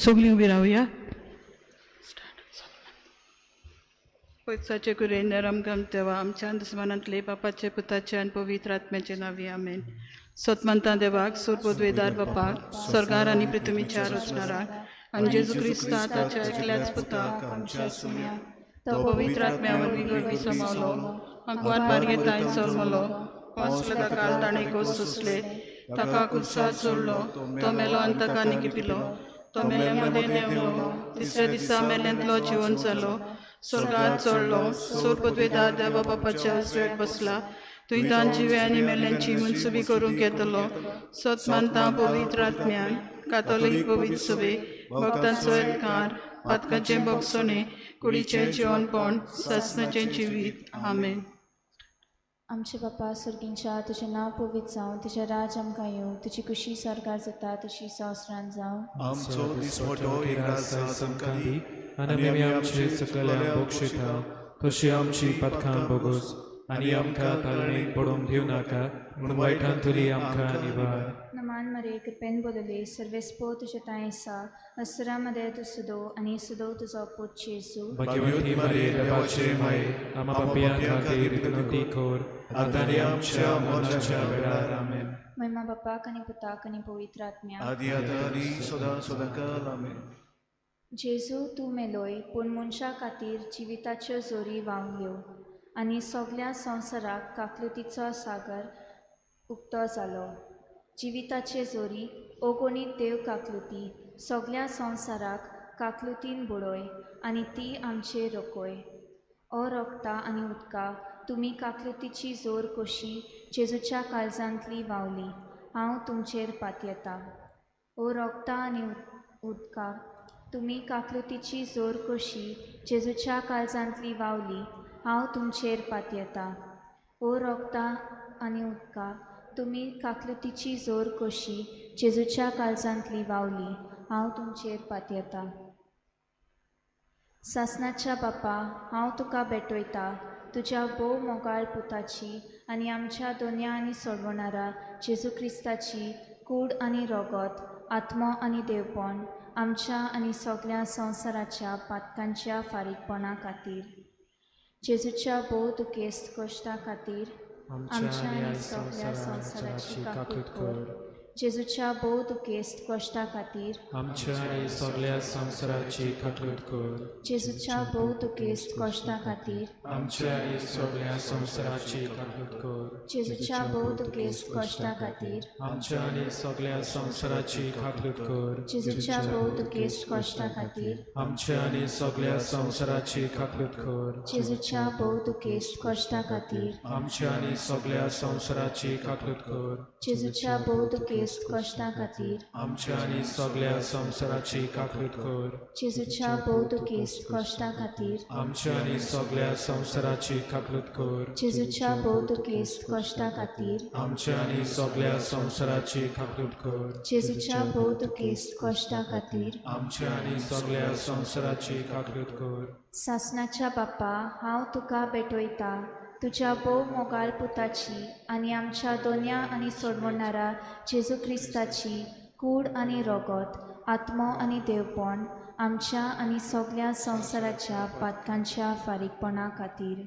सगळीं उबी रावया. पयसाचे कुरेंदर आमकां देवा आमच्या अंतस्मरणांतले बापाचे पुताचे आनी पवित्र आत्म्याचे नावे आमेन. सतमंता देवाक सुरपोदवेदार बापाक स्वर्गार आनी पृथ्वीच्या रचणाराक आनी जेजू क्रिस्ता ताच्या एकल्याच पुताक आमच्या सुन्या तो पवित्र आत्म्या वरवीं गर्भी समावलो अंकवान मार्गे ताईन जल्मलो पांचवेदा काल ताणें घोस सुसले ताका कुर्सार जोडलो तो मेलो आनी ताका निगिपिलो तो मेल्या मदें देंवलो तिसऱ्या दिसा मेल्यांतलो जिवन जालो स्वर्गांत चडलो सुरपोदवेदार देवा बापाच्या उजव्याक बसला तुवें तान जिवे आनी मेल्यांची मुनसुबी करूंक येतलो. सत मानता पवित्र आत्म्यान कातोलीक पवित्र सभे भक्तांचो येतकार पातकांचे बगसणे कुडीचें जेवणपण सासणाचें जिवीत आमेन. आमचे बापा सुर्गींच्या तुजें नांव पवित्र जावं तुजें राज आमकां येवं तुजी कुशी स्वर्गार जाता तशी संवसारांत जावं. आमचो दिसवटो एकदांच आमकां दी आनी आमी आमचे सकयल्यांक बक्षिता तशी आमची पातकां बोगोस आनी आमकां तालणेक पडोवंक दिवं नाका पूण वायटांतली आमकां निवार. नमान मरे कृपेन बोलले सर्वेस्पो तुजे ताय आसा अस्सरा मध्ये तूं सुदो आनी सुदो तुजो पूत जेजू. भाग्यवती मरे देवाचे माये आमकां पापियां खातीर विनंती कर आतां आनी आमच्या मरणाच्या वेळार आमेन. महिमा बापाक आनी पुताक आनी पवित्र आत्म्याक आदी आतां आनी सदां सदांकाल आमेन. जेजू तूं मेलोय पूण मनशा खातीर जिविताच्यो जोरी व्हांवल्यो आनी सगळ्या संवसाराक काकलुतीचो सागर उक्तो जालो. जिविताचे जोरी ओगोणीत देव काकलुती सगळ्या संवसाराक काकलुतीन बुडोय आनी ती आमचे रोखोय. ओ रोगता आनी उदका तुमी काकलुतीची जोर कशी जेजूच्या काळजांतली व्हांवली हांव तुमचेर पातयेता. ओ रोगता आनी उदका तुमी काकलुतीची जोर कशी जेजूच्या काळजांतली व्हांवली हांव तुमचेर पातयेता. ओ रोगता आनी उदका तुमी काकलुतीची जोर कशी जेजूच्या काळजांतली व्हांवली हांव तुमचेर पातयेता. सासणाच्या बापा हांव तुका भेटयता तुज्या भोव मोगाळ पुताची आनी आमच्या दोनया आनी सोडवणारा जेजू क्रिस्ताची कूड आनी रोगत आत्मो आनी देवपण आमच्या आनी सगळ्या संवसाराच्या पातकांच्या फारीकपणा खातीर जेजूच्या भोव दुखेस्त कश्टा खातीर आमच्या आनी सगळ्या संवसाराची काकूट कर. जेजूच्या भोव दुखेस्त कश्टा खातीर आमच्या आनी सगळ्या संवसाराची काकूट कर. जेजूच्या भोव दुखेस्त कश्टा खातीर आमच्या आनी सगळ्या संवसाराची काकूट कर. जेजूच्या भोव दुखेस्त कश्टा खातीर आमच्या आनी सगळ्या संवसाराची काकूट कर. जेजूच्या भोव दुखेस्त कश्टा खातीर आमच्या आनी सगळ्या संवसाराची काकूट कर. जेजूच्या भोव दुखेस्त कश्टा खातीर आमच्या आनी सगळ्या संवसाराची काकूट कर. जेजूच्या भोव दुखेस्त कश्टा खातीर आमच्या आनी सगळ्या संवसाराची काकूट कर. जेजूच्या भोव दुखेस्त कश्टा खातीर आमच्या आनी सगळ्या संवसाराची काकूट कर. जेजूच्या भोव दुखेस्त कश्टा खातीर आमच्या आनी सगळ्या संवसाराची काकूट कर. जेजूच्या भोव दुखेस्त कश्टा खातीर आमच्या आनी सगळ्या संवसाराची काकूट कर. सासणाच्या बापा हांव तुका भेटयता तुज्या भोव मोगाळ पुताची आनी आमच्या दोनया आनी सोडवणारा जेजू क्रिस्ताची कूड आनी रोगत आत्मो आनी देवपण आमच्या आनी सगळ्या संवसाराच्या पातकांच्या फारीकपणा खातीर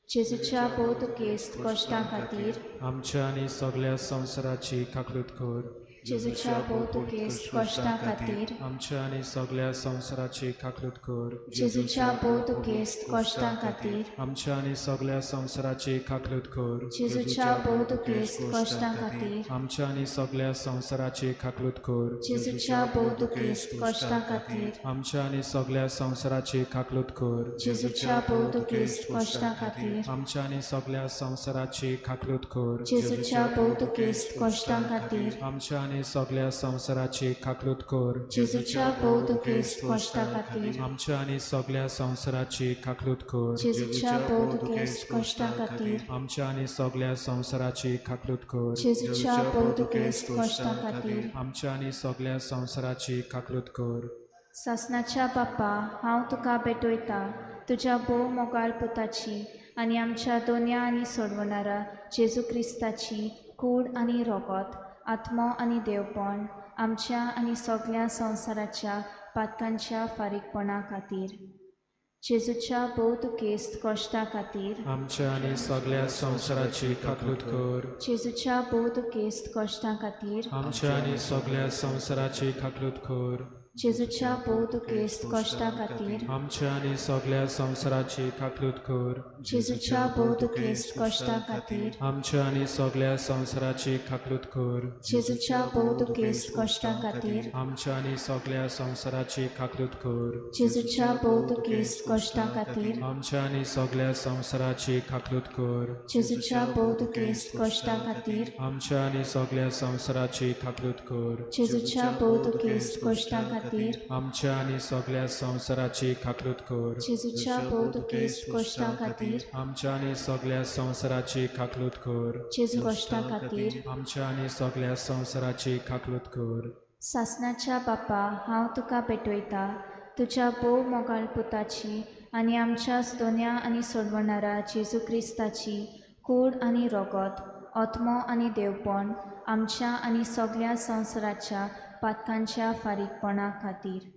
जेजूच्या भोव दुखेस्त कश्टा खातीर आमच्या आनी सगळ्या संवसाराची काकूट कर. जेजूच्या भोव दुखेस्त कश्टा खातीर आमच्या आनी सगळ्या संवसाराची काकूट कर. जेजूच्या भोव दुखेस्त कश्टा खातीर आमच्या आनी सगळ्या संवसाराची काकूट कर. जेजूच्या भोव दुखेस्त कश्टा खातीर आमच्या आनी सगळ्या संवसाराची काकूट कर. जेजूच्या भोव दुखेस्त कश्टा खातीर आमच्या आनी सगळ्या संवसाराची काकूट कर. जेजूच्या भोव दुखेस्त कश्टा खातीर आमच्या आनी सगळ्या संवसाराची काकूट कर. जेजूच्या भोव दुखेस्त कश्टा खातीर आमच्या आनी सगळ्या संवसाराची काकूट कर. जेजूच्या भोव दुखेस्त कश्टा खातीर आमच्या आनी सगळ्या संवसाराची काकूट कर. जेजूच्या भोव दुखेस्त कश्टा खातीर आमच्या आनी सगळ्या संवसाराची काकूट कर. जेजूच्या भोव दुखेस्त कश्टा खातीर आमच्या आनी सगळ्या संवसाराची काकूट कर. सासणाच्या बापा हांव तुका भेटयता तुज्या भोव मोगाळ पुताची आनी आमच्या दोनया आनी सोडवणारा जेजू क्रिस्ताची कूड आनी रोगत आत्मो आनी देवपण आमच्या आणि सगळ्या संवसाराच्या पातकांच्या फारीकपणा खातीर जेजूच्या बहुतुकेस्त कश्टा खातीर आमच्या आणि सगळ्या संवसाराची काकूट कर जेजूच्या बहुतुकेस्त कश्टा खातीर आमच्या आणि सगळ्या संवसाराची काकूट कर जेजूच्या बहुतुकेस्त कश्टा खातीर आमच्या आणि सगळ्या संवसाराची काकूट कर जेजूच्या बहुतुकेस्त कश्टा खातीर आमच्या आणि सगळ्या संवसाराची काकूट कर जेजूच्या बहुतुकेस्त कश्टा खातीर आमच्या आणि सगळ्या संवसाराची काकूट कर जेजूच्या बहुतुकेस्त कश्टा खातीर आमच्या आणि सगळ्या संवसाराची काकूट कर जेजूच्या बहुतुकेस्त कश्टा खातीर आमच्या आणि सगळ्या संवसाराची काकूट कर जेजूच्या बहुतुकेस्त कश्टा खातीर आमच्या आणि सगळ्या संवसाराची काकूट कर जेजूच्या बहुतुकेस्त कश्टा खातीर आमच्या आणि सगळ्या संवसाराची काकूट कर जेजू कश्टा खातीर आमच्या आणि सगळ्या संवसाराची काकूट कर सासणाच्या बापा हांव तुका पेटयता तुज्या भोव मोगाळ पुताची आनी आमच्या दोन्या आनी सोडवणारा जेजू क्रिस्ताची कूड आनी रोगत आत्मो आनी देवपण आमच्या आनी सगळ्या संवसाराच्या पातकांच्या फारीकपणा खातीर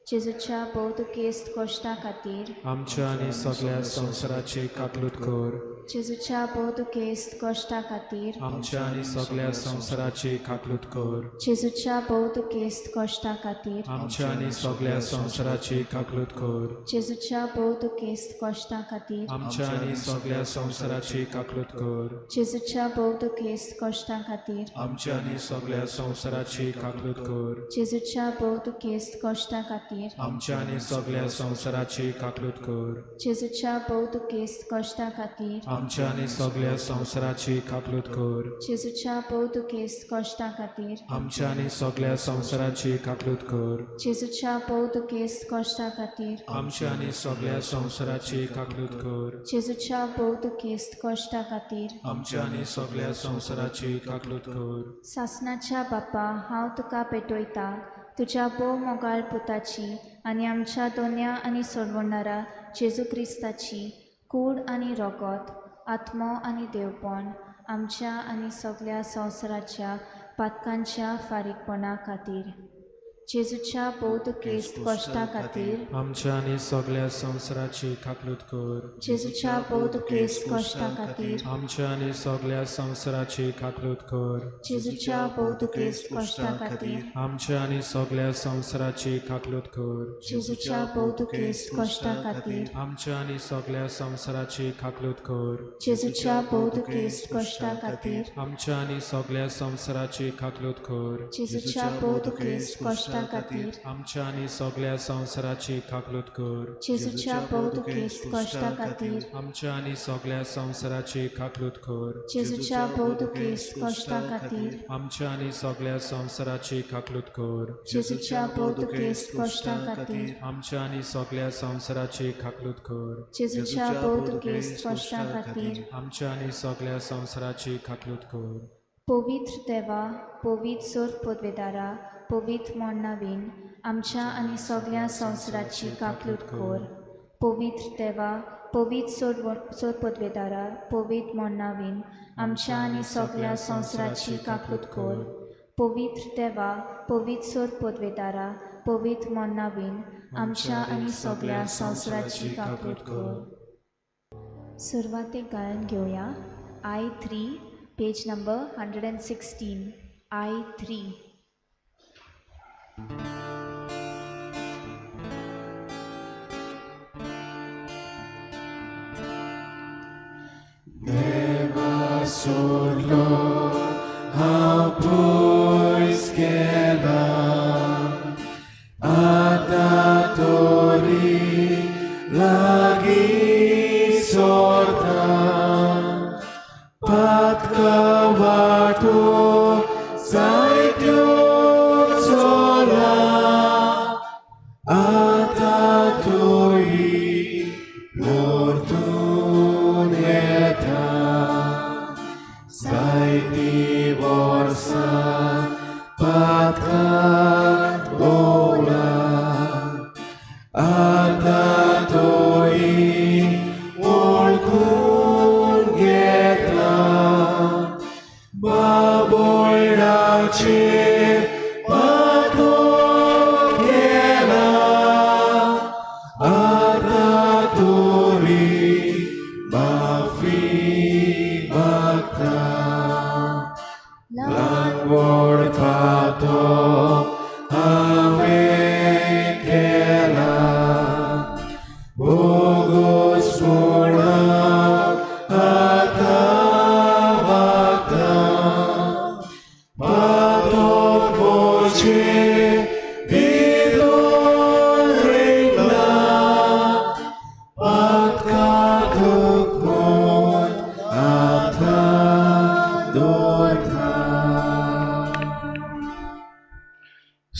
जेजूच्या बहुतुकेस्त कश्टा खातीर आमच्या आणि सगळ्या संवसाराची काकूट कर जेजूच्या बहुतुकेस्त कश्टा खातीर आमच्या आणि सगळ्या संवसाराची काकूट कर जेजूच्या बहुतुकेस्त कश्टा खातीर आमच्या आणि सगळ्या संवसाराची काकूट कर जेजूच्या बहुतुकेस्त कश्टा खातीर आमच्या आणि सगळ्या संवसाराची काकूट कर जेजूच्या बहुतुकेस्त कश्टा खातीर आमच्या आणि सगळ्या संवसाराची काकूट कर जेजूच्या बहुतुकेस्त कश्टा खातीर आमच्या आणि सगळ्या संवसाराची काकूट कर जेजूच्या बहुतुकेस्त कश्टा खातीर आमच्या आणि सगळ्या संवसाराची काकूट कर जेजूच्या बहुतुकेस्त कश्टा खातीर आमच्या आणि सगळ्या संवसाराची काकूट कर जेजूच्या बहुतुकेस्त कश्टा खातीर आमच्या आणि सगळ्या संवसाराची काकूट कर जेजूच्या बहुतुकेस्त कश्टा खातीर आमच्या आणि सगळ्या संवसाराची काकूट कर सासणाच्या बापा हांव तुका पेटयता तुज्या भोव मोगाळ पुताची आनी आमच्या दोन्या आनी सोडवणारा जेजू क्रिस्ताची कूड आनी रोगत आत्मो आनी देवपण आमच्या आनी सगळ्या संवसाराच्या पातकांच्या फारीकपणा खातीर जेजूच्या बहुतुकेस्त कश्टा खातीर आमच्या आणि सगळ्या संवसाराची काकूट कर जेजूच्या बहुतुकेस्त कश्टा खातीर आमच्या आणि सगळ्या संवसाराची काकूट कर जेजूच्या बहुतुकेस्त कश्टा खातीर आमच्या आणि सगळ्या संवसाराची काकूट कर जेजूच्या बहुतुकेस्त कश्टा खातीर आमच्या आणि सगळ्या संवसाराची काकूट कर जेजूच्या बहुतुकेस्त कश्टा खातीर आमच्या आणि सगळ्या संवसाराची काकूट कर जेजूच्या बहुतुकेस्त कश्टा खातीर आमच्या आणि सगळ्या संवसाराची काकूट कर जेजूच्या बहुतुकेस्त कश्टा खातीर आमच्या आणि सगळ्या संवसाराची काकूट कर जेजूच्या बहुतुकेस्त कश्टा खातीर आमच्या आणि सगळ्या संवसाराची काकूट कर जेजूच्या बहुतुकेस्त कश्टा खातीर आमच्या आणि सगळ्या संवसाराची काकूट कर जेजूच्या बहुतुकेस्त कश्टा खातीर आमच्या आणि सगळ्या संवसाराची काकूट कर पवित्र देवा पवित्र सोर पदवेदारा पवित्र मोडनावीन आमच्या आनी सगळ्या संवसाराची काकूट कर पवित्र देवा पवित्र सोर पदवेदारा पवित्र मोडनावीन आमच्या आनी सगळ्या संवसाराची काकूट कर पवित्र देवा पवित्र सोर पदवेदारा पवित्र मोडनावीन आमच्या आनी सगळ्या संवसाराची काकूट कर सुरवातेक गायन घेवया I3 page number 116 I3 Never solo how pois queda adatori lagi sorta patka watu saityo sola adatori Lord Sai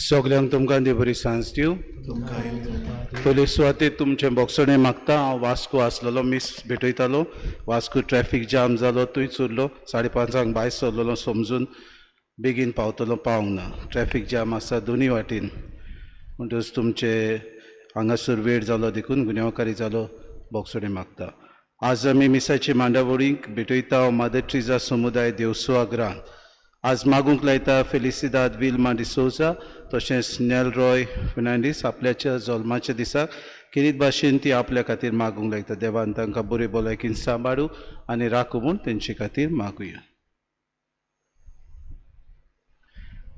सगल्यांक तुमकां देव बरी सांज दिवं. पयले सुवातेर तुमचें बोगसणें मागता. हांव वास्को आसलेलो, मिस भेटयतालो. वास्को ट्रॅफिक जाम जालो, थंयच उरलो. 5:30 भायर सरलेलो, समजून बेगीन पावतलो, पावूंक ना. ट्रॅफिक जाम आसा दोनी वाटेन. म्हणटच तुमचे हांगासर वेळ जालो देखून गुन्यांवकारी जालो, बोगसणें मागता. आज आमी मिसाची मांडावळींक भेटयता मादर ट्रिजा समुदाय देवसुवाग्रांत. आज मागूंक लायता फेलिसिदाद विल्मा डिसोजा तशेंच नेलरॉय फेर्नांडीस आपल्याच्या जल्माच्या दिसाक किरीत भाशेन ती आपल्या खातीर मागूंक लायता. देवान तांकां बरे भलायकीन सांबाळूं आनी राखूं म्हूण तेंचे खातीर मागुया.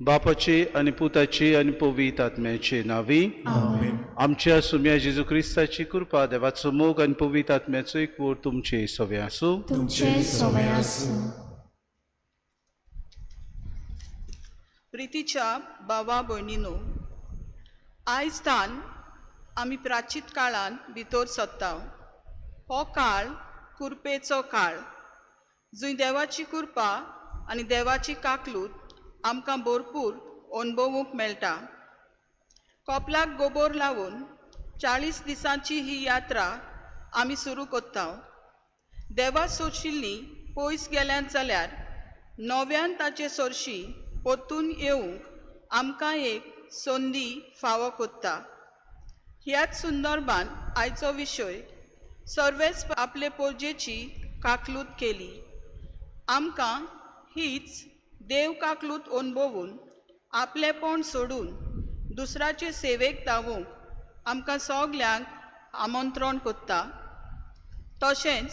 बापाची आनी पुताची आनी पवित्र आत्म्याची नांवी. आमच्या सुम्या जेजू क्रिस्ताची कृपा, देवाचो मोग आनी पवित्र आत्म्याचो एकवट तुमचे सगळे आसूं. प्रितीच्या भावा भयणीनो, आयज तान आमी प्राचीत काळान भितर सरता. हो काळ कुरपेचो काळ, जंय देवाची कृपा आनी देवाची काकलूत आमकां भरपूर अणभवूंक मेळटा. कपलाक गोबोर लावून 40 दिसांची ही यात्रा आमी सुरू करता. देवा सोडशिल्लीं पयस गेल्यांत जाल्यार नव्यान ताचे सरशी परतून येवंक आमकां एक संदी फावो कोत्ता. ह्याच संदर्भान आयचो विशय सर्वेस आपले पोरजेची काकलूत केली. आमकां हीच देव काकलूत अणभवून आपलेपण सोडून दुसऱ्याचे सेवेक धावूंक आमकां सगल्यांक आमंत्रण कोत्ता. तशेंच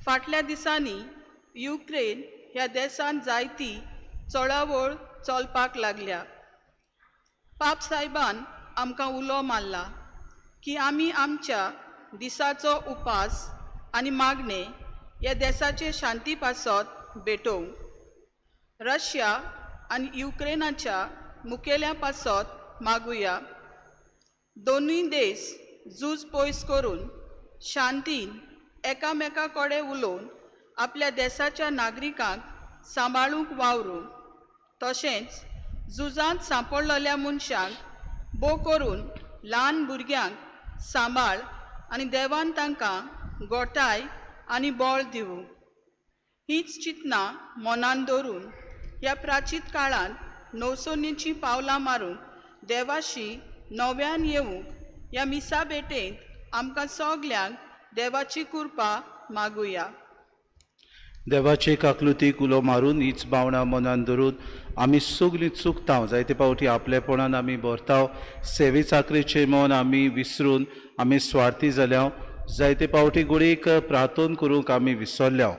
फाटल्या दिसांनी युक्रेन ह्या देशांत जायती चळवळ चलपाक लागल्या. पाप सायबान आमकां उलो मारला की आमी आमच्या दिसाचो उपास आनी मागणे ह्या देशाचे शांती पासत भेटोवंक. रशिया आनी युक्रेनाच्या मुखेल्या पासत मागुया. दोनूय देश झूज पयस करून शांतीन एकामेका कडेन उलोवन आपल्या देशाच्या नागरिकांक सांबाळूंक वावरूंक. तशेंच झुजांत सांपडलेल्या मनशांक भोव करून ल्हान भुरग्यांक सांबाळ आनी देवान तांकां गोठाय आनी बळ दिवूं. हीच चिंतना मनान दवरून ह्या प्राचीत काळांत नवसोनीची पावलां मारूंक देवाशी नव्यान येवंक ह्या मिसा भेटेंत आमकां सगल्यांक देवाची कृपा मागुया. देवाचे काकलुतीक उलो मारून हीच भावना मनान धरून आमी सगलीं चुकता. जायते फावटी आपलेपणान आमी भरता. सेवे चाकरेचें मन आमी विसरून आमी स्वार्थी जाल्या. जायते फावटी गुडीक प्रार्थना करूंक आमी विसरल्या.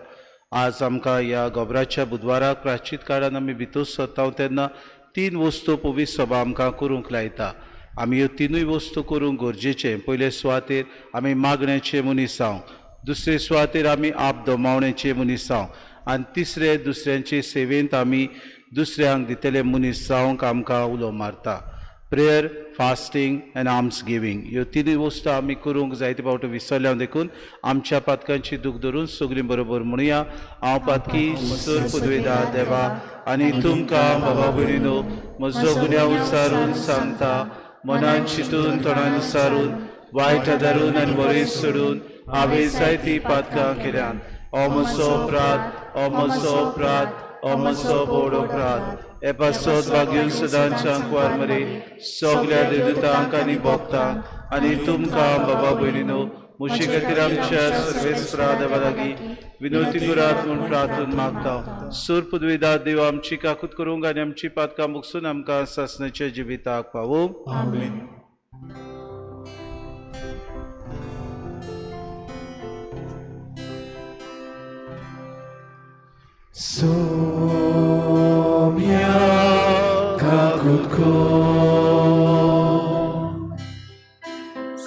आज आमकां ह्या गोबराच्या बुधवाराक प्राचीत काळान आमी भितर सरता तेन्ना 3 वस्तू पवित्र सभा आमकां करूंक लायता. आमी ह्यो 3 वस्तू करूंक गरजेचें. पयले सुवातेर आमी मागण्याचे मनीस जावं, दुसरे सुवातेर आमी आप दोमावण्याचे मनीस जावं, आनी तिसरे दुसऱ्यांचे सेवेंत आमी दुसऱ्यांक दितले मनीस जावंक आमकां उलो मारता. Prayer, fasting end arms giving ह्यो 3 वस्तू आमी करूंक जायते फावटी विसरल्या देखून आमच्या पातकांची दूख धरून सगळीं बरोबर म्हणुया. हांव पातकी सर पदवेदार देवा आनी तुमकां बाबा भयणीनो म्हजो गुन्यांव उच्चारून सांगता. मनान चिंतून तोंडान उच्चारून वायट आदारून आनी बरें सोडून हांवें जायतीं पातकां केल्यान. हो म्हजो अपराध, हो म्हजो अपराध, हो म्हजो व्हड अपराध. हे पासत भाग्यून सदांचांक वार मरे सगल्या देवदूतांक आनी भक्तांक आनी तुमकां बाबा भयणीनो म्हजे खातीर आमच्या सर्वेस्परा देवा लागीं विनवती करात म्हूण प्रार्थना मागता. सूर पदवेदार देव आमची काकूत करूंक आनी आमची पातकां मुगसून आमकां सासणाच्या जिविताक पावूंक. आमेन. Somia kakutko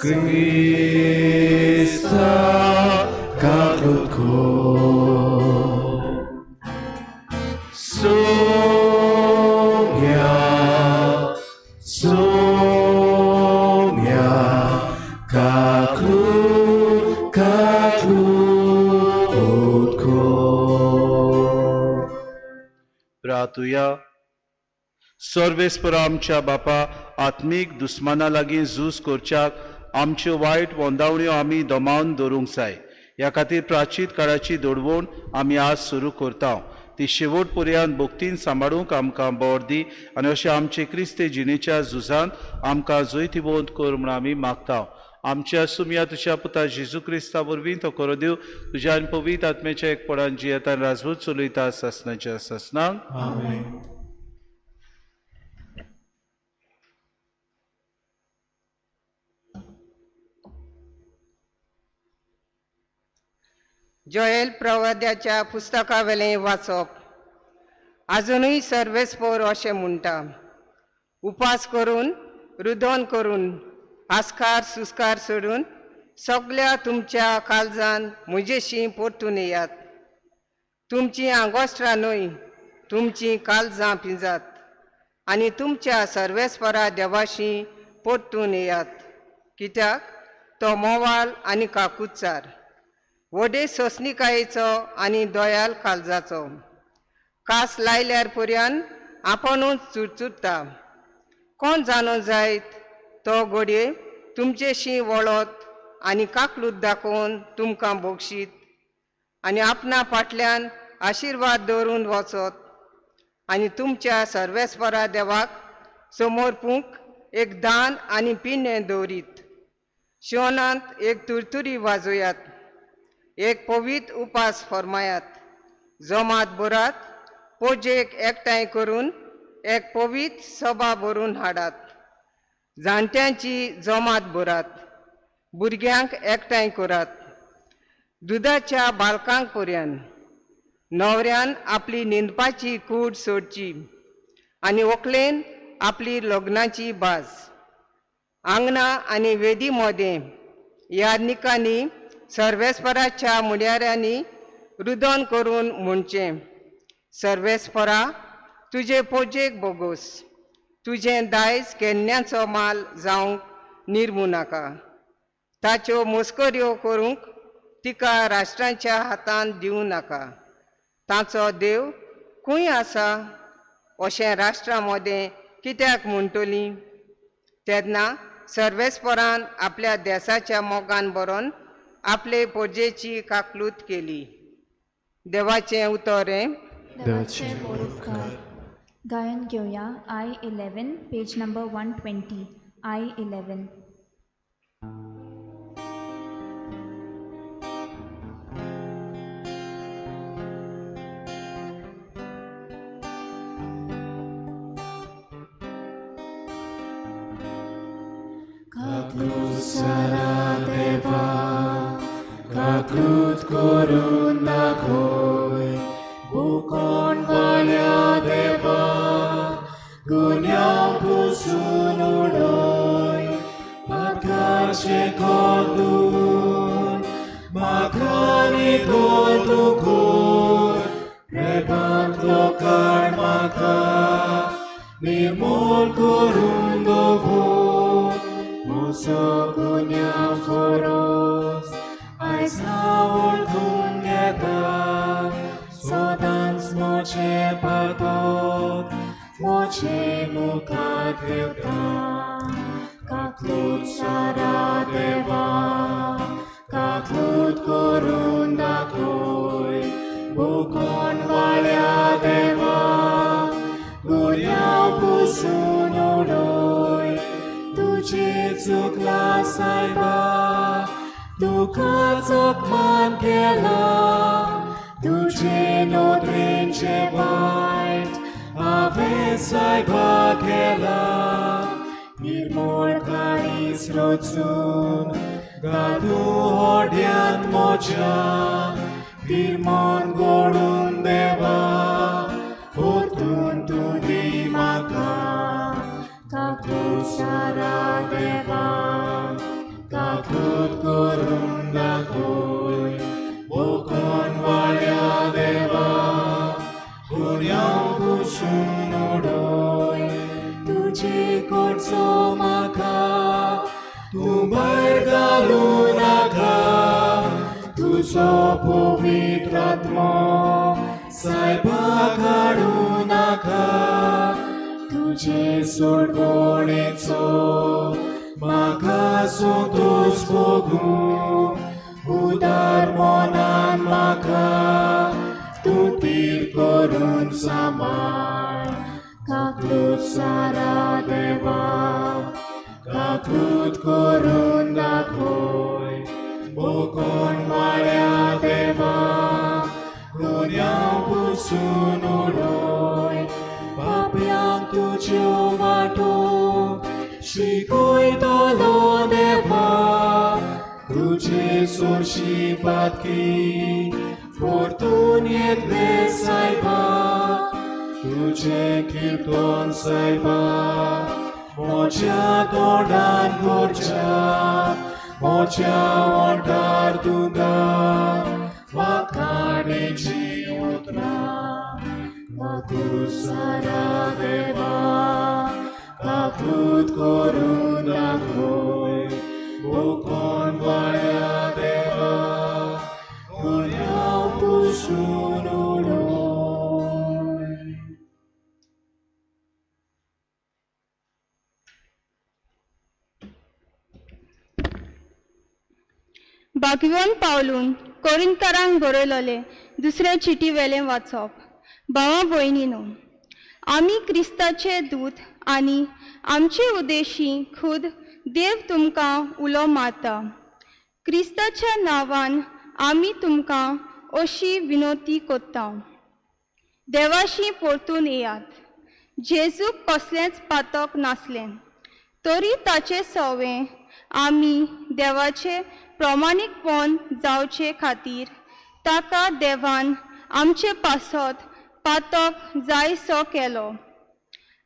Krista kakutko Somia kakutko प्रार्थुया. सर्वेस्पर आमच्या बापा, आत्मीक दुस्माना लागीं झूज करच्याक आमच्यो वायट वोंदावण्यो आमी दमावन दवरूंक जाय. ह्या खातीर प्राचीत काळाची दडवण आमी आज सुरू करता. ती शेवट पर्यंत भक्तीन सांबाळूंक आमकां बोर दी आनी अशें आमचे क्रिस्ते जिणेच्या झुजांत आमकां जैतिवंत कर म्हूण आमी मागता. आमच्या सुमया तुज्या पुता जेजू क्रिस्ता वरवीं तो करो दिव तुज्या आनी पवित्र आत्म्याच्या एकपणान जियेता राजवट चलयता ससनाच्या ससनांक. आमेन. जोएल प्रवाद्याच्या पुस्तकावेलें वाचप. आजुनूय सर्वेस्पोर अशें म्हणटा, उपास करून रुदन करून आस्कार सुस्कार सोडून सगळ्या तुमच्या काळजान म्हजेशी परतून येयात. तुमची आंगोस्त्रां न्हय, तुमची काळजां पिंजात आनी तुमच्या सर्वेस्परा देवाशी परतून येयात. कित्याक तो मोवाल आनी काकुचार, व्हडे सोंसणिकायेचो आनी दोयाल काळजाचो. कास लायल्यार पर्यंत आपुणूच चुरचुरता. कोण जाणूं जायत तो घडये तुमचेशी वळत आनी काकलूत दाखोवन तुमकां बोगशीत आनी आपणा फाटल्यान आशिर्वाद दवरून वचत आनी तुमच्या सर्वेस्परा देवाक समोरपूंक एक दान आनी पिणें दवरीत. शिवनांत एक तुरतुरी वाजोयात, एक पवित्र उपास फरमायात, जमात बरात, पोजेक एकठांय करून एक पवित्र सभा भरून हाडात. जाणट्यांची जमात बरात, भुरग्यांक एकठांय करात. दुदाच्या बालकांक पर्यंत न्हवऱ्यान आपली न्हिदपाची कूड सोडची आनी व्हंकलेन आपली लग्नाची बाज. आंगणा आनी वेदी मोदें याज्ञिकांनी सर्वेस्पराच्या मुड्याऱ्यांनी रुदन करून म्हणचें, सर्वेस्परा तुजे पोजेक बोगोस, तुजें दायज केन्न्याचो माल जावंक निर्मू नाका. ताच्यो मस्कऱ्यो करूंक तिका राष्ट्रांच्या हातांत दिवं नाका. ताचो देव खंय आसा अशें राष्ट्रां मदें कित्याक म्हणटली. तेन्ना सर्वेस्परान आपल्या देशाच्या मोगान बरोवन आपले पोजेची काकलूत केली. देवाचें उतर हें. देवाचे उपकार. गायन घेवया I11 पेज नंबर 120. I11. काकलूत करून दाखोय, बुकोन वाल्या देवा, गुन्यांव पुसून उडोय. पातकाचे खोदून म्हाका निगोल तूं कोर, रेबांतलो काळ म्हाका निर्मूल करून दवर. म्हजो गुन्यांव खरोच आयज हांव वळखून घेता. सदांच म्हजें पातक म्हजे मुखार ठेवता. काकलूत सारा देवा, काकलूत करून दाखोय, बुकोन वाल्या देवा, गुन्यांव पुसून उडोय. तुजी चुकला सायबा, तुका जखमान केला. तुजे नोदरेंचे वायट हांवें सायबा केला. निर्मळ काळीज रचून घालूं होड्यांत म्हज्या, निर्मळ घडून देवा, परतून तूं दी म्हाका. काकूत सारा देवा, काकूत करून दाखोय, बुकोन वाल्या देवा, गुन्यांव पुसून उडोय. तुजे कडचो म्हाका तूं भायर घालूं नाका. तुजो पवित्र आत्मो सायबा काडूं नाका. तुझे सोडवणेचो म्हाका सोदूच भोगू उदार मोनान म्हाका तूं तीर करून सांबाळ काकूत सारा देवा काकूत करून दाखोय बोकोन माळ्या देवा गुन्यांव पुसून उडोय पापयांक तुज्यो वाटो शिकोयतलो देवा तुझे सोरशी पातकी परतून येतले सायबा तुझे किर्तन सायबा मोच्या तोंडान करच्या मोच्या ओंठार तुका वाखाणेची उतरां काकूत सारा देवा काकूत करून दाखोय बोकोन वाड्या देवा गुन्यांव पुसून उडोय. बागवन पावलून कोरिंतकारांक बरयलोले दुसरे चिटी वेले वाचप. भावां भयणीनो, आमी क्रिस्ताचे दूत आनी आमचे उद्देशी खुद देव तुमकां उलो मारता. क्रिस्ताच्या नांवान आमी तुमकां अशी विनोती कोत्ता, देवाशी परतून येयात. जेजूक कसलेंच पातक नासलें, तरी ताचे सवें आमी देवाचे प्रमाणीकपण जावचे खातीर ताका देवान आमचे पासत पातक जायसो केलो.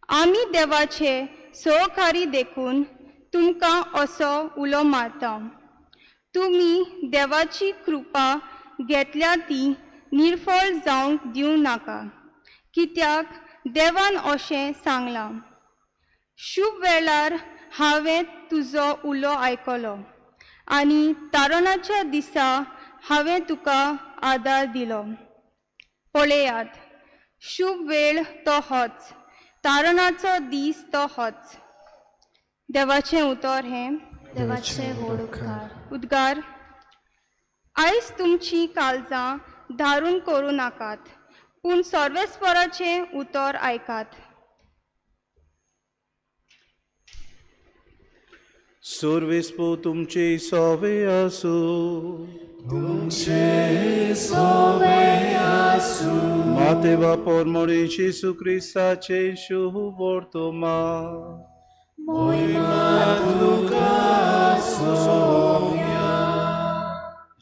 आमी देवाचे सहकारी देखून तुमकां असो उलो मारता. तुमी देवाची कृपा घेतल्या ती निर्फळ जावंक दिवं नाका, कित्याक देवान अशें सांगलां, शुभ वेळार हांवें तुजो उलो आयकलो आनी तारणाच्या दिसा हांवें तुका आदार दिलो. पळयात, शुभ वेळ तो होच, तारणाचो दीस तो होच. देवाचें उतर हें. देवाचे व्हड उपकार. उद्गार. आयज तुमची काळजां धारून करूं नाकात, पूण सर्वेस्पराचें उतर आयकात. सर्वेस्पो तुमचे सोवे आसूं तुमचे सोवे आसूं मातेवा परमोणी जेसू क्रिस्ताचे शुभ वर्तमान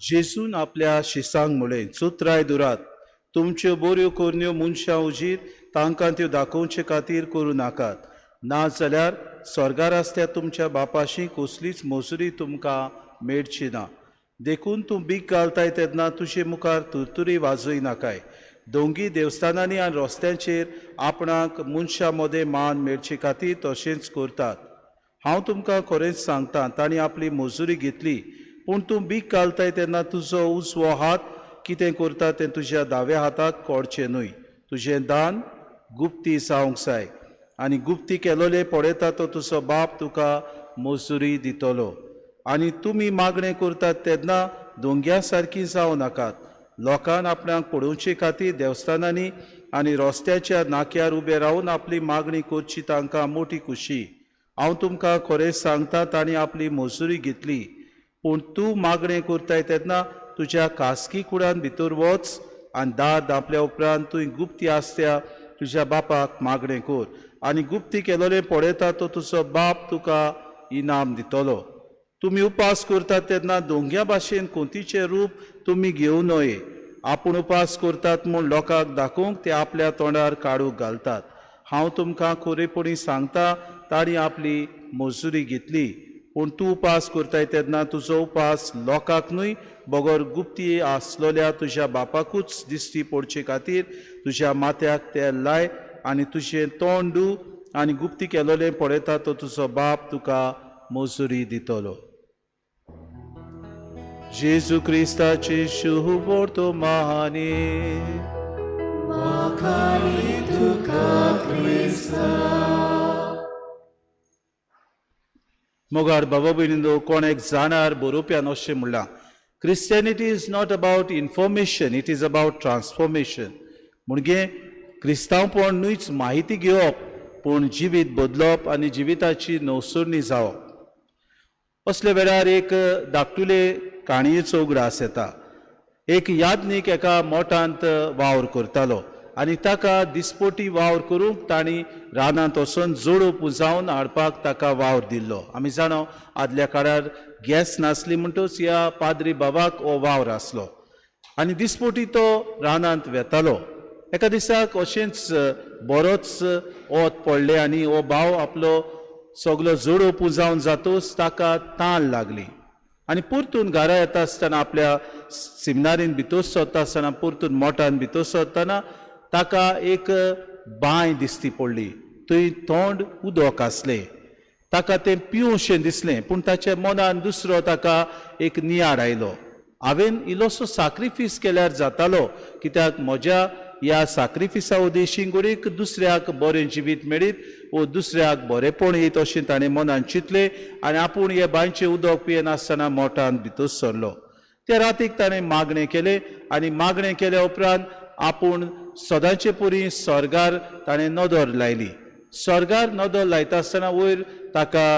जेसून आपल्या शिसांक म्हळें, सुत्राय दुरात, तुमच्यो बऱ्यो कोरण्यो मनशां उजीर तांकां त्यो दाखोवचे खातीर करूं नाकात, ना जाल्यार स्वर्गार आसत्या तुमच्या बापाशी कसलीच मजुरी तुमकां मेळची ना. देखून तूं बीक घालताय तेन्ना तुजे मुखार तुरतुरी वाजय नाकाय. दोंगी देवस्थानांनी आनी रस्त्यांचेर आपणाक मनशां मदें मान मेळचे खातीर तशेंच करतात. हांव तुमकां खरेंच सांगतां, तांणी आपली मजुरी घेतली. पूण तूं बीक घालताय तेन्ना तुजो उजवो हात कितें करता तें तुज्या दाव्या हाताक कोडचें न्हय. तुजें दान गुप्ती जावंक जाय, आनी गुप्ती केलोले पळयता तो तुजो बाप तुका मजुरी दितलो. आनी तुमी मागणें करतात तेन्ना दोंग्या सारकीं जावं नाकात. लोकांक आपणाक पळोवचे खातीर देवस्थानांनी आनी रस्त्याच्या नाक्यार उबे रावन आपली मागणी करची तांकां मोठी खुशी. हांव तुमकां खरेंच सांगतां, तांणी आपली मजुरी घेतली. पूण तूं मागणें करताय तेन्ना तुज्या खासगी कुडान भितर वच आनी दार धांपल्या उपरांत तुवें गुप्ती आसत्या तुज्या बापाक मागणें कर, आनी गुप्ती केलोलें पळयता तो तुजो बाप तुका इनाम दितलो. तुमी उपास करतात तेन्ना दोंग्या भाशेन कोंतीचें रूप तुमी घेवं नये. आपूण उपास करतात म्हूण लोकांक दाखोवंक ते आपल्या तोंडार काळूक घालतात. हांव तुमकां खरेपणी सांगतां, तांणी आपली मजुरी घेतली. पूण तूं उपास करताय तेन्ना तुजो उपास लोकांक न्हय, बगर गुप्ती आसलोल्या तुज्या बापाकूच दिश्टी पडचे खातीर तुज्या माथ्याक तेल लाय आनी तुजें तोंड धू, आनी गुप्ती केलोलें पळयता तो तुजो बाप तुका मजुरी दितलो. जेजू क्रिस्ताचे शुभ वर्तमाने तुका क्रिस्ता मोगार बाबा भयणींनो, कोण एक जाणार बरोवप्यान अशें म्हणलां, Christianity is not about information, it is about transformation. म्हणजे क्रिस्तांवपण न्हूच माहिती घेवप, पूण जिवीत बदलप आनी जिविताची नवसुर्णी जावप. असले वेळार एक धाकटुले काणयेचो उगडास येता. एक याज्ञीक एका मोठांत वावर करतालो आनी ताका दिसपोटी वावर करूंक तांणी रानांत वचून जोडो पुंजावन हाडपाक ताका वावर दिल्लो. आमी जाणो आदल्या काळार गॅस नासली म्हणटच ह्या पाद्री बाबाक हो वावर आसलो आनी दिसपोटी तो रानांत वेतालो. एका दिसाक अशेंच बरोच वत पडले आनी हो भाव आपलो सगलो जोडो पुंजावन जातूच ताका ताण लागली आनी परतून घरा येता आसतना आपल्या सिमनारीन भितर सरता आसतना परतून मोठान भितर सरतना ताका एक बांय दिसती पडली. थंय तोंड उदक आसलें. ताका तें पिवशें दिसलें, पूण ताच्या मनान दुसरो ताका एक नियाड आयलो. हांवें इल्लोसो सॅक्रिफीस केल्यार जातालो, कित्याक म्हज्या ह्या सॅक्रिफिसा उदेशीक गोडीक दुसऱ्याक बरें जिवीत मेळीत वो दुसऱ्याक बरेंपण येत अशें ताणें मनान चिंतलें आनी आपूण हे बांयचें उदक पियेनासतना मोठान भितर सरलो. त्या रातीक ताणें मागणें केलें आनी मागणें केल्या उपरांत आपूण सदांचे परी स्वर्गार ताणें नदर लायली. स्वर्गार नदर लायता आसतना वयर ताका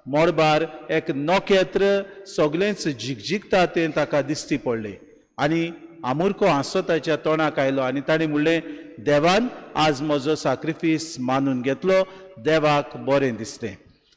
मोडबार एक नखेत्र सगळेंच झिकझिकता तें ताका दिश्टी पडलें आनी आमुर्को हांसो ताच्या तोंडाक आयलो आनी ताणें म्हणलें, देवान आज म्हजो सॅक्रिफीस मानून घेतलो, देवाक बरें दिसलें.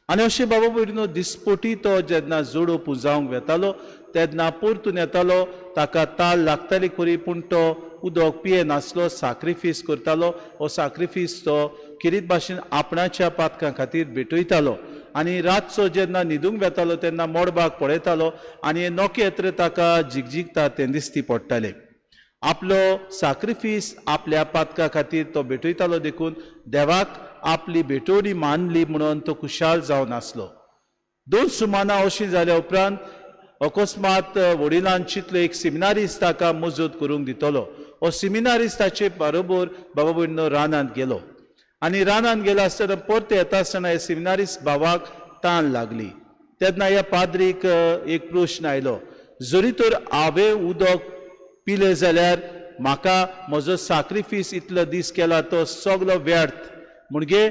आनी अशें बाबा भयणीनो, दिसपोटी तो जेन्ना जोडो पुंजावंक वेतालो तेन्ना परतून येतालो, ताका ताल लागताली खरी, पूण तो उदक पिये नासलो, सॅक्रिफीस करतालो. हो सॅक्रिफीस तो किरीत भाशेन आपणाच्या पातकां खातीर भेटयतालो आनी रातचो जेन्ना न्हिदूंक वेतालो तेन्ना मोडबाक पळयतालो आनी हे नखेत्र ताका झिकझिकता तें दिश्टी पडटालें. आपलो सॅक्रिफीस आपल्या पातका खातीर तो भेटयतालो देखून देवाक आपली भेटोवणी मानली म्हणून तो खुशाल जावन आसलो. 2 सुमानां अशीं जाल्या उपरांत अकस्मात वडिलांन चिंतलें एक सेमिनारिस्ट ताका मजत करूंक दितलो. हो सेमिनारिस्ट ताचे बरोबर बाबा भयणीनो रानांत गेलो आनी रानांत गेलो आसतना परते येता आसतना हे सेमिनारिस्ट भावाक ताण लागली. तेन्ना ह्या पाद्रीक एक प्रश्न आयलो, जरी तर हांवें उदक पिलें जाल्यार म्हाका म्हजो सॅक्रिफीस इतलो दीस केला तो सगलो व्यर्थ, म्हणजे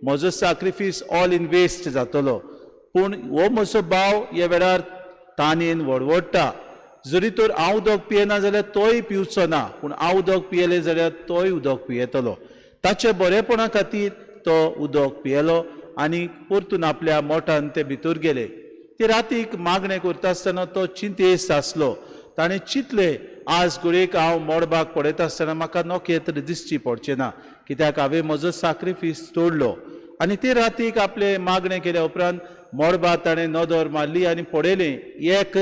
म्हजो सॅक्रिफीस ऑल इन वेस्ट जातलो. पूण हो म्हजो भाव ह्या वेळार ताणेन वडवडटा, जरी तर हांव उदक पियेना जाल्यार तोय पिवचो ना, पूण हांव उदक पियेलें जाल्यार तोय उदक पियेतलो. ताच्या बरेपणा खातीर तो उदक पियेलो आनी परतून आपल्या मोठान ते भितर गेले. ते रातीक मागणें करता आसतना तो चिंतेस्त आसलो. ताणें चिंतलें, आज घडयेक हांव मोडबाक पडयता आसतना म्हाका नखेत्र दिश्टी पडचें ना, कित्याक हांवें म्हजो सॅक्रिफीस तोडलो. आनी ते रातीक आपले मागणें केल्या उपरांत मोडबा ताणें नदर मारली आनी पळयलें, एक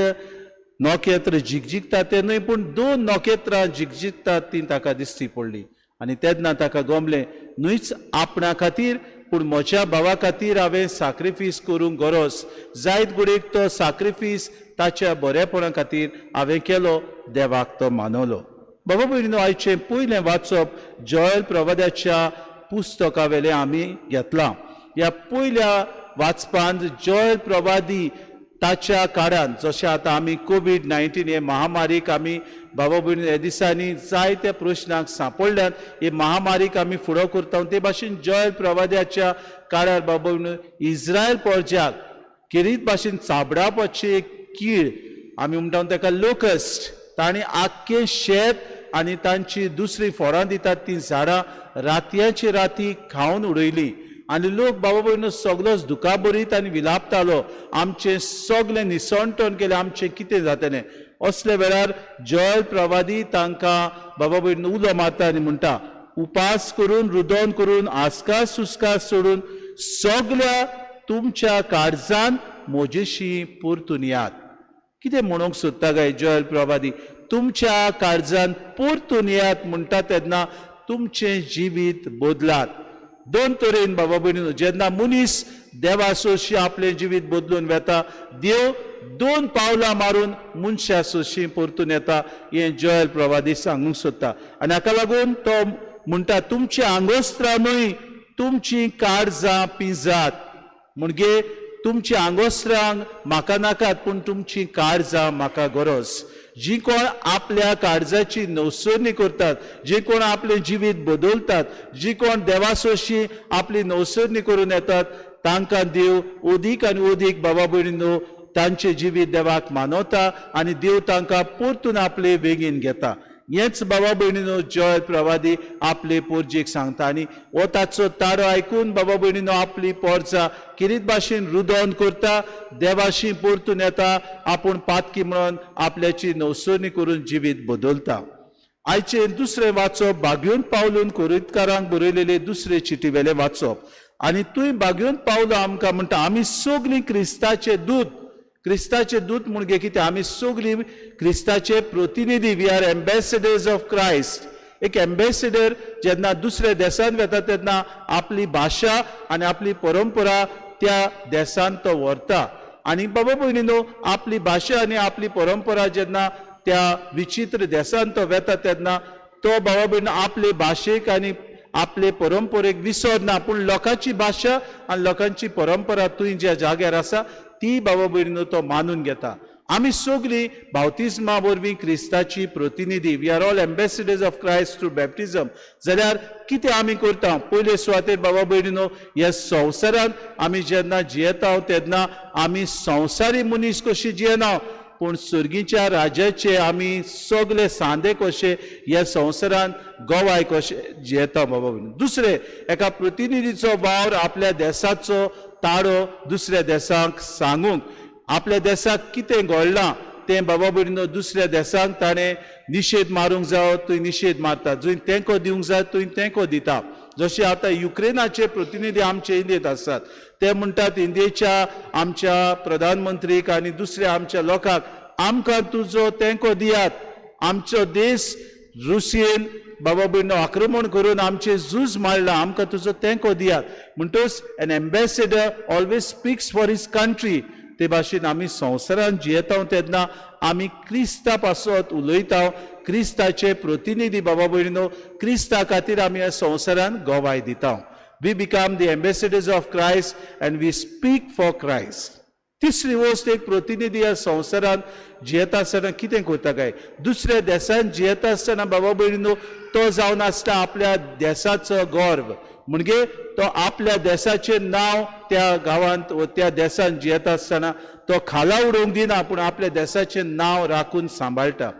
नखेत्र झिकझिकता तें न्हय, पूण 2 नखेत्रां झिकझिकतात तीं ताका दिश्टी पडली. आनी तेन्ना ताका गमलें, न्हूच आपणा खातीर पूण म्हज्या भावा खातीर हांवें सॅक्रिफीस करूंक गरज, जायत घडयेक तो सॅक्रिफीस ताच्या बरेपणा खातीर हांवें केलो, देवाक तो मानवलो. बाबा भयणीनो, आयचें पयलें वाचप जोएल प्रवाद्याच्या पुस्तका वेलें आमी घेतलां. ह्या पयल्या वाचपांत जोएल प्रवादी ताच्या काळांत, जशें आतां आमी कोविड-19 हे महामारीक आमी बाबा भयणी ह्या दिसांनी जायत्या प्रश्नांक सांपडल्यात, हे महामारीक आमी फुडो करता. ते भाशेन जोएल प्रवाद्याच्या काळार बाबा भयणी इस्रायल पर्ज्याक किरीत भाशेन चाबडावपाची एक कीड आमी म्हणटा ताका लोकस्ट, तांणी आख्खें शेत आनी तांची दुसरी फळां दितात तीं झाडां रातयाची राती खावन उडयली. आनी लोक बाबा भयणीनो सगळोच दुखाबरीत आनी विलापतालो, आमचें सगळें निसंटण केलें, आमचें कितें जातलें. असले वेळार जोएल प्रवादी तांकां बाबा भयणीनो उलो मारता आनी म्हणटा, उपास करून रुदन करून आस्कास सुस्कास सोडून सगळ्या तुमच्या काळजान म्हजेशी परतून यात. कितें म्हणूंक सोदता काय जोएल प्रवादी, तुमच्या काळजान परतून यात म्हणटा तेन्ना तुमचें जिवीत बदलात. 2 तरेन बाबा भयणीनो, जेन्ना मनीस देवा सोशी आपलें जिवीत बदलून वेता, देव 2 पावलां मारून मनशा सोशी परतून येता, हें जोएल प्रवादी सांगूंक सोदता. आनी हाका लागून तो म्हणटा, तुमची आंगोस्त्रां न्हय, तुमची काळजां पिंजात. म्हणजे तुमची आंगोस्त्रांक म्हाका नाकात पूण तुमची काळजां म्हाका गरज. जी कोण आपल्या काळजाची नवसरणी करतात, जे कोण आपले जिवीत बदलतात, जी कोण देवासोशी आपली नवसरणी करून येतात, तांकां देव ओदीक आनी ओदीक बाबा भयणींनो तांचे जिवीत देवाक मानवता आनी देव तांकां परतून आपले वेगीन घेता. हेच बाबा भयणींनो जॉयल प्रवादी आपले पोरजेक सांगता आनी हो ताचो तारो आयकून बाबा भयणींनो आपली पोरजां किरीत भाशेन रुदोन करता, देवाशी परतून येता, आपूण पातकी म्हणून आपल्याची नवसरणी करून जिवीत बदलता. आयचे दुसरे वाचप बागेवन पावलून कोरिंतकारांक बरयलेले दुसरे चिटीवेले वाचप. आनी तुय बागेवन पावलो आमकां म्हणटा आमी सगलीं क्रिस्ताचे दूत म्हणजे कितें, आमी सगलीं क्रिस्ताचे प्रतिनिधी. We are ambassadors of Christ. एक एम्बेसेडर जेन्ना दुसऱ्या देशांत वता तेन्ना आपली भाशा आनी आपली परंपरा त्या देशांत तो व्हरता. आनी बाबा भयणीनो आपली भाशा आनी आपली परंपरा जेन्ना त्या विचित्र देशांत तो वता तेन्ना तो बाबा भयणीनो आपले भाशेक आनी आपले परंपरेक विसरना, पूण लोकांची भाशा आनी लोकांची परंपरा तुवें ज्या जाग्यार आसा ती बाबा भयणीनो तो मानून घेता. आमी सगलीं बावतिजमा वरवीं क्रिस्ताची प्रतिनिधी. We are all ambassadors of Christ through baptism. जाल्यार कितें आमी करता? पयले सुवातेर बाबा भयणीनो ह्या संवसारांत आमी जेन्ना जियेता तेन्ना आमी संवसारी मनीस कशी जियेना, पूण सुर्गीच्या राजाचे आमी सगळे सांदे कशे ह्या संवसारांत गोवाय कशे जियेता बाबा भयणीनो. दुसरे एका प्रतिनिधीचो वावर आपल्या देशाचो ताळो दुसऱ्या देशांक सांगूंक, आपल्या देशाक कितें घडलां तें बाबा भयणीनो दुसऱ्या देशांक ताणें निशेध मारूंक जावो तुवें निशेध मारता, जंय तेंको दिवंक जाय तुवें तेंको दिता. जशें आतां युक्रेनाचे प्रतिनिधी आमचे इंडियेंत आसात, ते म्हणटात इंडियेच्या आमच्या प्रधानमंत्रीक आनी दुसऱ्या आमच्या लोकांक आमकां तुजो तेंको दियात. आमचो देश रुसियेन बाबा भयणीनो आक्रमण करून आमचे झूज मारला, आमकां तुजो तेंको दियात. म्हणटच an ambassador always speaks for his country. ते भाशेन आमी संवसारांत जियेता तेन्ना आमी क्रिस्ता पासत उलयता, क्रिस्ताचे प्रतिनिधी बाबा भयणीनो, क्रिस्ता खातीर आमी ह्या संवसारांत गोवाय दिता. We become the ambassadors of Christ and we speak for Christ. तिसरी वस्त एक प्रतिनिधी ह्या संवसारांत जियेता आसतना कितें करता काय? दुसऱ्या देशांत जियेता आसतना बाबा भयणीनो तो जावन आसता आपल्या देशाचो गर्व. म्हणजे तो आपल्या देशाचे नांव त्या गांवांत व त्या देशांत जियेता आसतना तो खाला उडोवंक दिना, पूण आपल्या देशाचे नांव राखून सांबाळटा.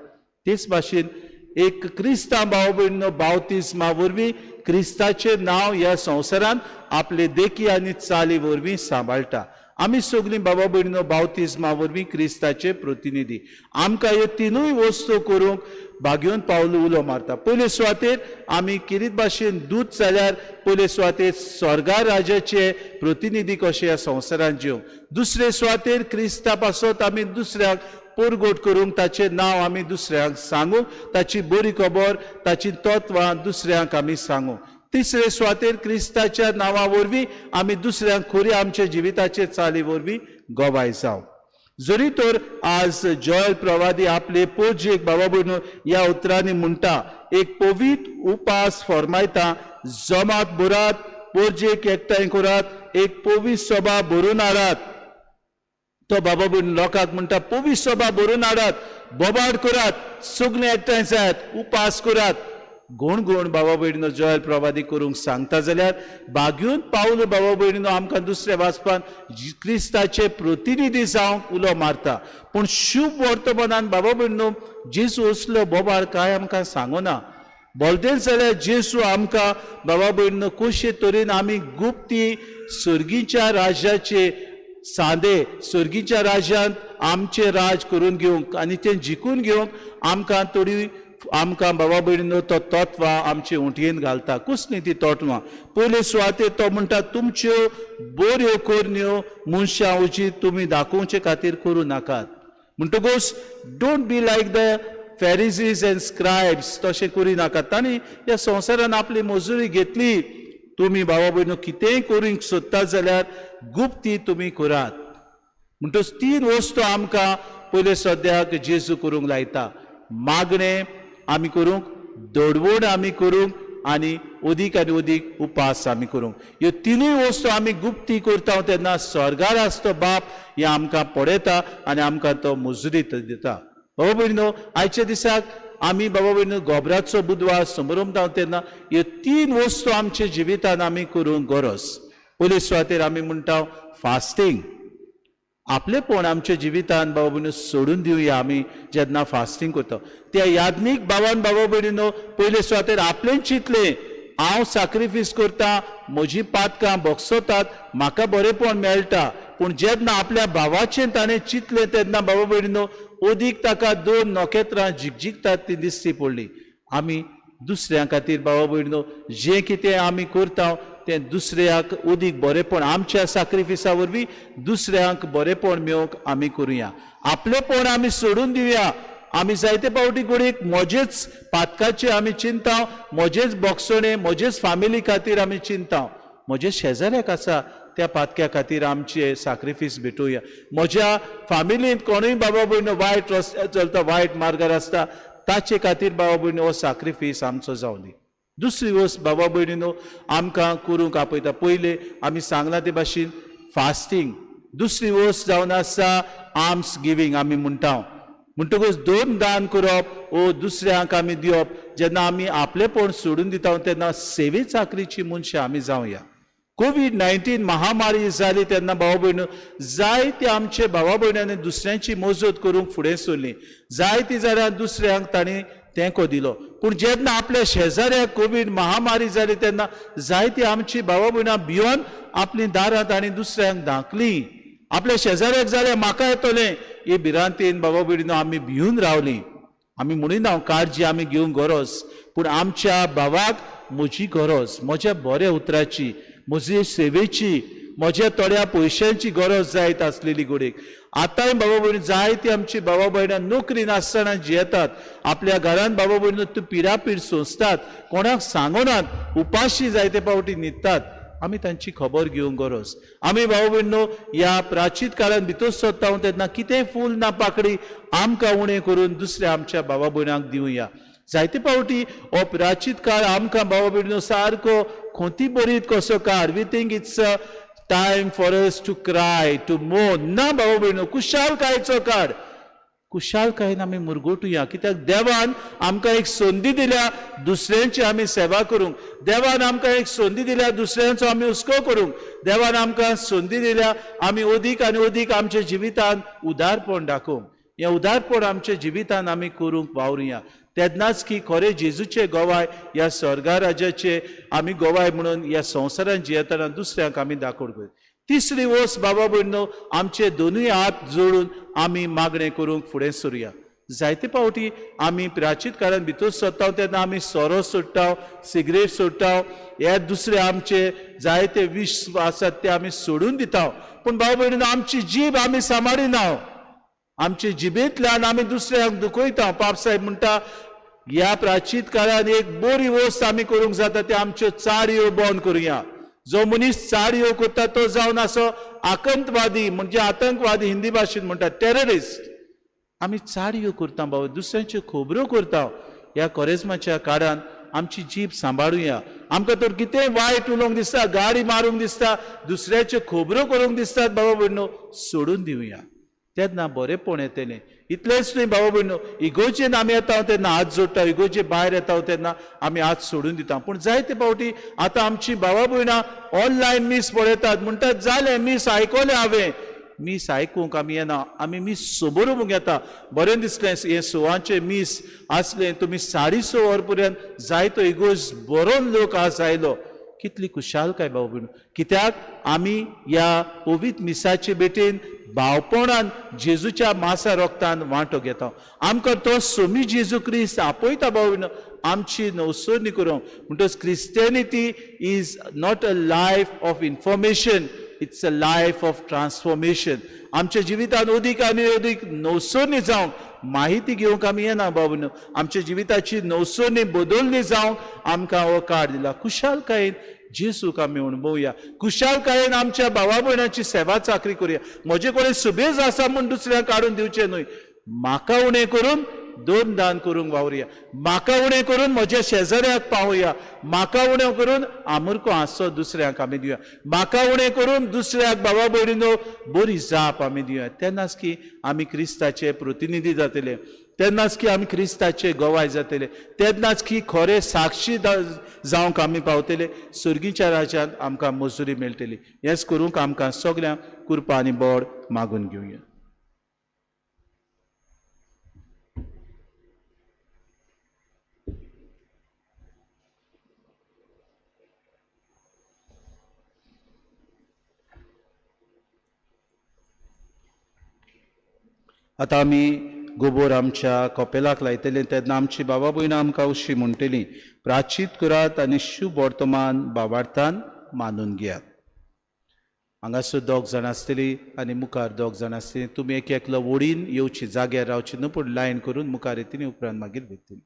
तेच भाशेन एक क्रिस्तांव भाव भयणीनो बावतिजमा वरवीं क्रिस्ताचे नांव ह्या संवसारांत आपले देखी आनी चाली वरवीं सांबाळटा. आमी सगलीं बाबा भयणीनो बावतिजमा वरवीं क्रिस्ताचे प्रतिनिधी. आमकां ह्यो तिनूय वस्तू करूंक बागेवन पावलो उलो मारता. पयले सुवातेर आमी किरीत भाशेन दूत जाल्यार पयले सुवातेर स्वर्गा राजाचे प्रतिनिधी कशे ह्या संवसारांत जिवंक. दुसरे सुवातेर क्रिस्ता पासत आमी दुसऱ्याक परगोट करूंक, ताचें नांव आमी दुसऱ्यांक सांगूंक, ताची बरी खबर ताची तत्वां दुसऱ्यांक आमी सांगूंक. तिसरे सुवातेर क्रिस्ताच्या नांवा वरवीं आमी दुसऱ्यांक खरी आमच्या जिविताचे चाली वरवीं गोवाय जावं. जरी तर आज जॉयल प्रवादी आपले पोरजेक बाबा भयणीनो ह्या उतरांनी म्हणटा, एक पवित्र उपास फरमायता, जमात बरात, पोरजेक एकठांय करात, एक पवित्र सभा भरून हाडात. तो बाबा भयणीनो लोकांक म्हणटा पवित्र सभा भरून हाडात, बोबाड करात, सगळे एकठांय जायात, उपास करात. गोण बाबा भयणीनो जॉयल प्रवादी करूंक सांगता जाल्यार बागेवन पावलो बाबा भयणीनो आमकां दुसऱ्या वाचपान क्रिस्ताचे प्रतिनिधी जावंक उलो मारता. पूण शुभ वर्तमानान बाबा भयणीनो जेजू असलो बोबाड कांय आमकां सांगना. बोलते जाल्यार जेजू आमकां बाबा भयणीनो कशे तरेन आमी गुप्ती सुर्गीच्या राज्याचे सांदे, सुर्गीच्या राज्यांत आमचे राज करून घेवंक आनी तें जिखून घेवंक आमकां थोडी आमकां बाबा भयणीनो तो तत्वां आमचे उंटयेन घालता. कसलीं ती तत्वां? पयले सुवातेर तो म्हणटा तुमच्यो बऱ्यो करण्यो मनशां उजीत तुमी दाखोवचे खातीर करूं नाकात. म्हणटकूच don't be like the Pharisees and scribes, तशें करी नाकात. तांणी ह्या संवसारान आपली मजुरी घेतली. तुमी बाबा भयणीनो कितेंय करूंक सोदता जाल्यार गुप्ती तुमी करात. म्हणटच तीन वस्तू आमकां पयले सद्याक जेजू करूंक लायता. मागणें आमी करूंक, दडवण आमी करूंक आनी अदीक आनी अदीक उपास आमी करूंक ह्यो तिनूय वस्तू आमी गुप्ती करता तेन्ना स्वर्गार आसतो बाप हे आमकां पळयता आनी आमकां तो मजुरी दिता. बाबा भयणीनो, आयच्या दिसाक आमी बाबा भयणीनो गोबराचो बुधवार समोरमता तेन्ना ह्यो 3 वस्तू आमच्या जिवितान आमी करूंक गरज. पयले सुवातेर आमी म्हणटा फास्टींग. आपलेपण आमच्या जिवितान बाबा भयणीनो सोडून दिवया आमी जेन्ना फास्टींग करता. त्या याज्ञीक भावान बाबा भयणीनो पयले सुवातेर आपलें चिंतलें, हांव सॅक्रिफीस करता, म्हजी पातकां बोगसोतात, म्हाका बरेपण मेळटा. पूण जेन्ना आपल्या भावाचें ताणें चिंतलें तेन्ना बाबा भयणीनो अदीक ताका 2 नखेत्रां जिगजिगतात ती दिसची पडली. आमी दुसऱ्यां खातीर बाबा भयणीनो जें कितें आमी करता तें दुसऱ्याक अदीक बरेपण आमच्या सॅक्रिफिसा वरवीं दुसऱ्यांक बरेपण मेळोवंक आमी करुया. आपलेपण आमी सोडून दिवया. आमी जायते फावटी घडीक म्हजेच पातकाचे आमी चिंता, म्हजेच बोगसणे, म्हजेच फामिली खातीर आमी चिंता. म्हजे शेजाऱ्याक आसा त्या पातक्या खातीर आमचे सॅक्रिफीस भेटुया. म्हज्या फामिलींत कोणूय बाबा भयणीनो वायट रस्त्यार चलता, वायट मार्गार आसता, ताचे खातीर बाबा भयणीनो हो सॅक्रिफीस आमचो जावं दी. दुसरी वस्त बाबा भयणीनो आमकां करूंक आपयता. पयले आमी सांगला ते भाशेन फास्टींग. दुसरी वस्त जावन आसा आर्म्स गिवींग. आमी म्हणटा म्हणटकूच 2 दान करप ओ दुसऱ्यांक आमी दिवप. जेन्ना आमी आपलेपण सोडून दिता तेन्ना सेवे चाकरीची मनशां आमी जावया. कोविड-19 महामारी जाली तेन्ना भावा भयणीनो जायते आमचे भावा भयण्यांनी दुसऱ्यांची मजत करूंक फुडें सरलीं. जायतीं जाणां दुसऱ्यांक तांणी तेंको दिलो. पूण जेन्ना आपल्या शेजाऱ्याक कोवीड महामारी जाली तेन्ना जायतीं आमची भावा भयणां भिवन आपलीं दारां तांणी दुसऱ्यांक धांकलीं. आपल्या शेजाऱ्याक जाल्यार म्हाका येतलें हे भिरांतेन बाबा भयणीनो आमी भिवन रावलीं. आमी म्हणिना काळजी आमी घेवंक गरज, पूण आमच्या भावाक म्हजी गरज, म्हज्या बऱ्या उतराची, म्हजे सेवेची, म्हज्या थोड्या पयशांची गरज जायत आसलेली घडीक. आतांय बाबा भयणी जायती आमची बाबा भयणां नोकरी नासतना जियेतात. आपल्या घरांत बाबा भयणीनो त्यो पिरापीड सोंसतात, कोणाक सांगनात, उपाशी जायते फावटी न्हिदतात. आमी तांची खबर घेवंक गरज. आमी भाव भयणीनो ह्या प्राचीत काळान भितर सरता तेन्ना कितेंय फूल ना पाकडी आमकां उणें करून दुसऱ्या आमच्या भावा भयणांक दिवया. जायते फावटी हो प्राचीत काळ आमकां भावा भयणीनो सारको खोंती बरीत कसो काळ. We think it's a time for us to cry, to मोन. ना भावा भयणीनो, कुशालकायेचो काळ. कुशालकायेन आमी मुरगोटुया, कित्याक देवान आमकां एक संदी दिल्या दुसऱ्यांची आमी सेवा करूंक. देवान आमकां एक संदी दिल्या दुसऱ्यांचो आमी हुस्को करूंक. देवान आमकां संदी दिल्या आमी अदीक आनी अदीक आमच्या जिवितान उदारपण दाखोवंक. हें उदारपण आमच्या जिवितान आमी करूंक वावरुया. तेन्नाच की खरें जेजूचे गोवाय ह्या स्वर्गा राज्याचे आमी गोवाय म्हणून ह्या संवसारांत जियेतना दुसऱ्यांक आमी दाखोवंक. तिसरी वस्त बाबा भयणीनो आमचे दोनूय हात जोडून आमी मागणें करूंक फुडें सरुया. जायते फावटी आमी प्राचीत काळान भितर सरता तेन्ना आमी सोरो सोडटा, सिगरेट सोडटा, हे दुसरे आमचे जायते विश आसात ते आमी सोडून दिता. पूण बाबा भयणीनो आमची जीब आमी सांबाळिना. आमचे जिबेंतल्यान आमी दुसऱ्यांक दुखयता. पाप साहेब म्हणटा ह्या प्राचीत काळान एक बरी वस्त आमी करूंक जाता ते आमच्यो चाळयो बंद करुया. जो मनीस चाळयो करता तो जावन असो आतंकवादी, म्हणजे आतंकवादी हिंदी भाशेन म्हणटा टेररिस्ट. आमी चाळयो करता बाबा, दुसऱ्यांच्यो खबरो करता. ह्या कोरेजमाच्या काळान आमची जीब सांबाळुया. आमकां तर कितें वायट उलोवंक दिसता, गाडी मारूंक दिसता, दुसऱ्याच्यो खबरो करूंक दिसतात बाबा भयणीनो, सोडून दिवया. तेन्ना बरेपण येतलें. इतलेंच न्हय बाबा भयणीनो, इगोजेन आमी येता तेन्ना हात जोडटा, इगोजे भायर येता तेन्ना आमी हात सोडून दिता. पूण जायते फावटी आतां आमची भावा भयणां ऑनलायन मीस पळयतात, म्हणटात जालें मीस आयकलें हांवें. मीस आयकूंक आमी येना, आमी मीस सोबरूंक येता. बरें दिसलें हे सोवांचे मीस आसलें, तुमी 6:30 वर पर्यंत जायतो इगोज बरो लोक आज आयलो. कितली खुशालकाय बाबा भयणीनो, कित्याक आमी ह्या पवित्र मिसाचे भेटेन भावपणान जेजूच्या मासा रोगतान वांटो घेता. आमकां तो सोमी जेजू क्रिस्त आपयता बाबा भयणीनो आमची नवसोरणी करूंक. म्हणटच Christianity is not a life of information, it's a life of transformation. आमच्या जिवितान अदीक आनी अदीक नवसोरणी जावंक माहिती घेवंक आमी येना बाबा भयणीनो. आमच्या जिविताची नवसोरणी बदलली जावंक आमकां हो काळ दिला. कुशालकायेन जेजूक आमी अणभवया. कुशालकायेन आमच्या भावा भयणांची सेवा चाकरी करुया. म्हजे कडेन सुबेज आसा म्हूण दुसऱ्यांक काडून दिवचें न्हय. म्हाका उणें करून दोन दान करूंक वावरया म्हाका उणें करून म्हज्या शेजाऱ्याक पावया म्हाका उणें करून आमुर्को हांसो दुसऱ्याक आमी दिवया म्हाका उणें करून दुसऱ्याक भावा भयणीनो बरी जाप आमी दिवया तेन्नाच की आमी क्रिस्ताचे प्रतिनिधी जातले तेन्नाच की आमी क्रिस्ताचे गोवाय जातले तेन्नाच की खरे साक्षी जावंक आमी पावतले सुर्गीच्या राज्यांत आमकां मजुरी मेळटली हेंच करूंक आमकां सगल्यांक कृपा आनी बोड मागून घेवया आतां आमी गोबोर आमच्या कपेलाक लायतले तेन्ना आमची बाबा भयणां आमकां अशीं म्हणटलीं प्राचीत करात आनी शुभ वर्तमान बाबार्थान मानून घेयात हांगासर दोग जाण आसतलीं आनी मुखार दोग जाण आसतलीं तुमी एक एकलो वडीन येवची जाग्यार रावची न्हू पूण लायन करून मुखार येतलीं उपरांत मागीर वयतलीं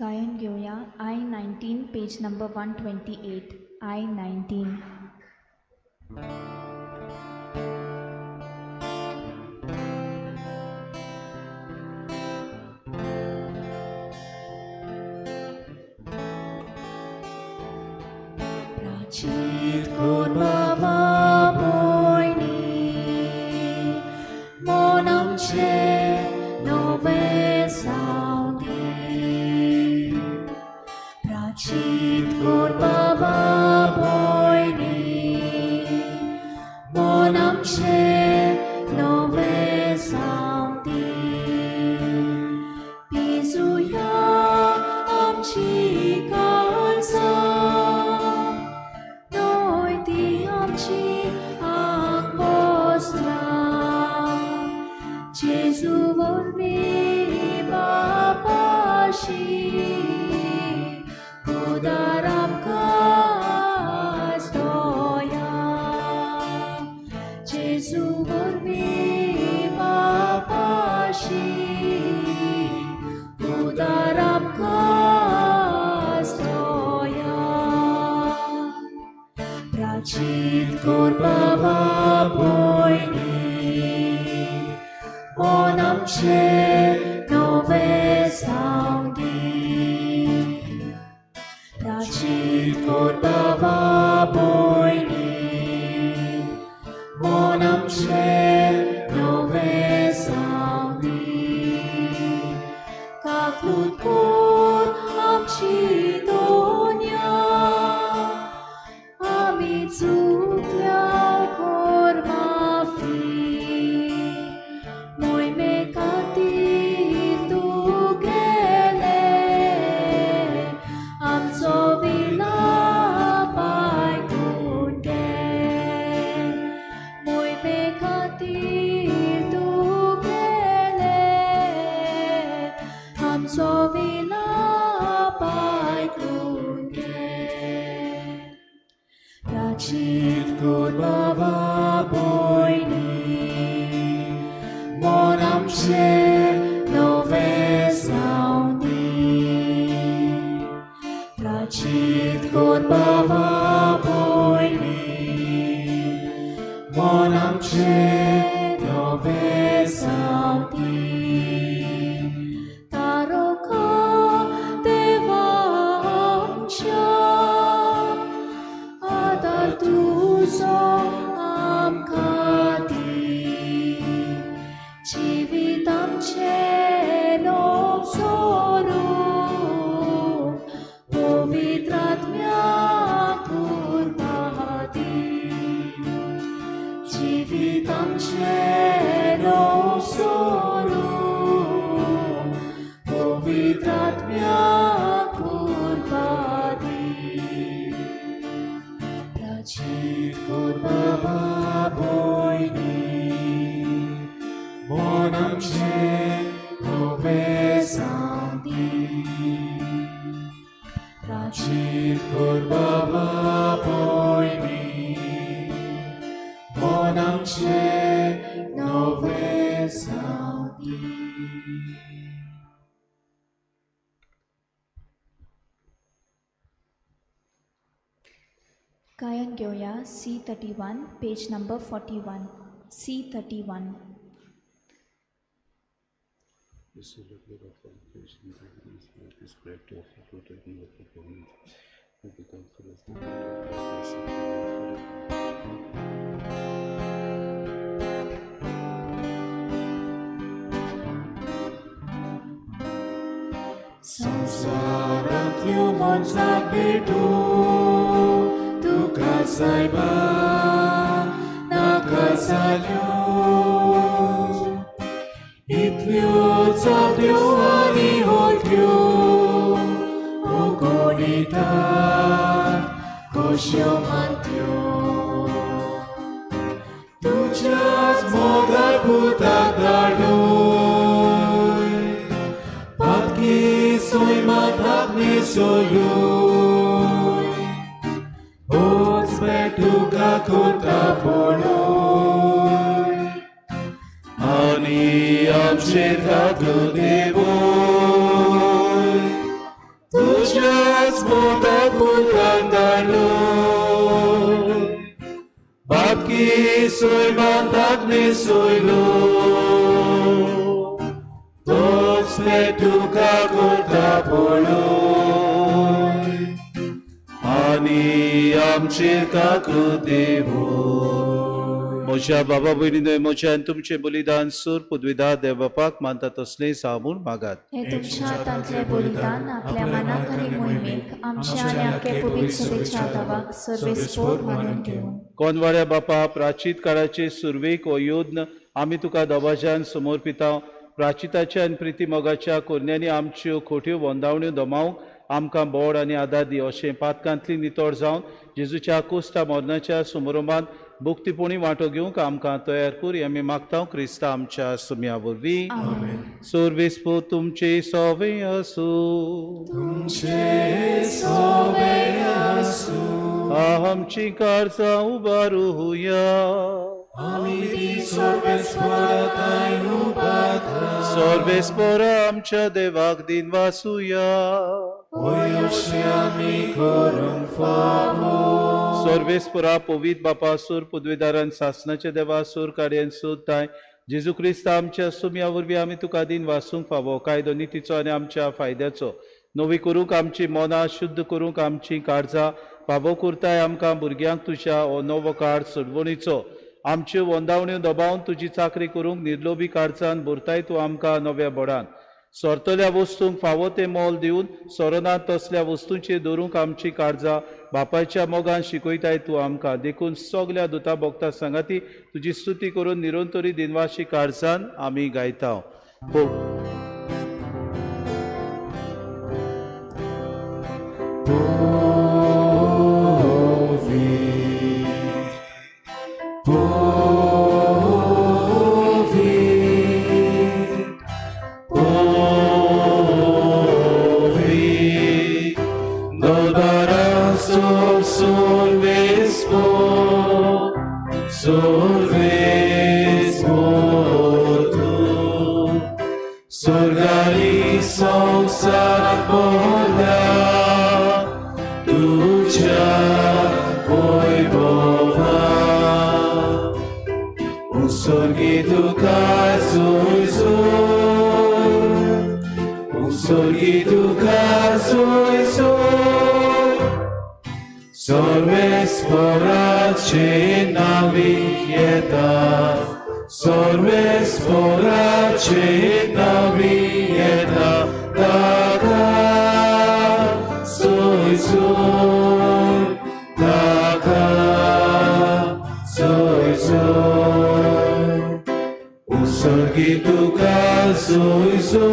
गायन घेऊया I-19 पेज नंबर 128 I-19 प्राचीत कोण बाबा भयणी मन आमचे नवे सावनी प्राचीत कोण बाबा भयणी मन आमचे नवे सावनी पिजुया आमची काळजां Jesu volvi bapashi Udaram kastoya Jesu volvi bapashi Udaram kastoya Prachit kor baba boyni On amche nove saudi Prachit kor baba boyni On amche nove saudi Kaklut kor amchi donia Ami zuklia kor mafi Prachit kor baba boyni Mon amche nove saudi Prachit kor baba boyni Mon amche nove saudi Taroka deva amcha Tuzo amkati Civitam celom sorum Povitratmya kurbati Civitam celom sorum Povitratmya kurbati Prachit kor baba boyni Mon amche nove सांदी Rachid Kurbaba Poimi Monamche Nove Saudi. गायन घेऊया C31 page number 41 C31. संसारांतल्यो मोनसाक भेटू तुका सायबा नाका जाल्यो इतल्यो जाल्यो आनी होत्यो ओगोडितात कश्यो मानत्यो तुज्याच मोगार पुताक धाडून Patki soy matapni soluy Ots betuga kota poloy Ani amshir kaklu devoy Tujas mota putan daloy Patki soy matapni soluy Toți metuca curta poloi, ani am circa crudevoi. म्हज्या बाबा भयणींनो म्हज्यान तुमचे बलिदान सूर पदवीदार देवबापाक मानता तसले सामूर मागात. हे तुमच्या हातांतले बलिदान आपल्या मनाक आनी मोहिमेक आमच्या आनी आख्या पवित्र सभेच्या दावाक सर्वेस्पोर मानून घेऊन कोनवाड्या बापा प्राचीत काळाचे सुरवेक हो योद्न आमी तुका दोबाज्यान समर्पिता प्राचिताच्या आनी प्रिती मोगाच्या कोन्यांनी आमच्यो खोट्यो वंदावण्यो दमावंक आमकां बोड आनी आदार दी अशें पातकांतली नितळ जावन जेजूच्या कोस्ता मरणाच्या समारंभांत भुक्तीपणी वांटो घेवंक आमकां तयार कर हें आमी मागता क्रिस्ता आमच्या सुम्या वरवीं. सर्वेस्पो तुमचे सोवे आसूं आमची कारजां उबारूया सर्वेस्पर आमच्या देवाक दिन वासुया सर्वेस्परा पवित्र बापा सूर पदवीदारान सासनाच्या देवा सूर कार्यान सोदताय जेजू क्रिस्त आमच्या सुम्या वरवीं आमी तुका दिन वासूंक फावो कायदो नितीचो आनी आमच्या फायद्याचो नवी करूंक आमची मनां शुद्ध करूंक आमची काळजां फावो करताय आमकां भुरग्यांक तुज्या हो नवो काळ सडवणीचो आमच्यो वंदावण्यो दबावन तुजी चाकरी करूंक निर्लोभी काळजान भरताय तूं आमकां नव्या बळान सोरतल्या वस्तूंक फावो ते मोल दिवन सोरनांत तसल्या वस्तूंचेर दवरूंक आमची काळजां बापायच्या मोगान शिकयताय तूं आमकां देखून सगल्या दुता भोगता सांगाती तुजी स्तुती करून निरंतरी दिनवाशी काळजान आमी गायता. Sorgari संसार बोला तुझ्या वैभवा उसर्गी तुका सोयसो सर्वेस्पराचे नावी येता सर्वेस्पराचे नावी येता ताका सोयसो उसर्गी तुका सोयसो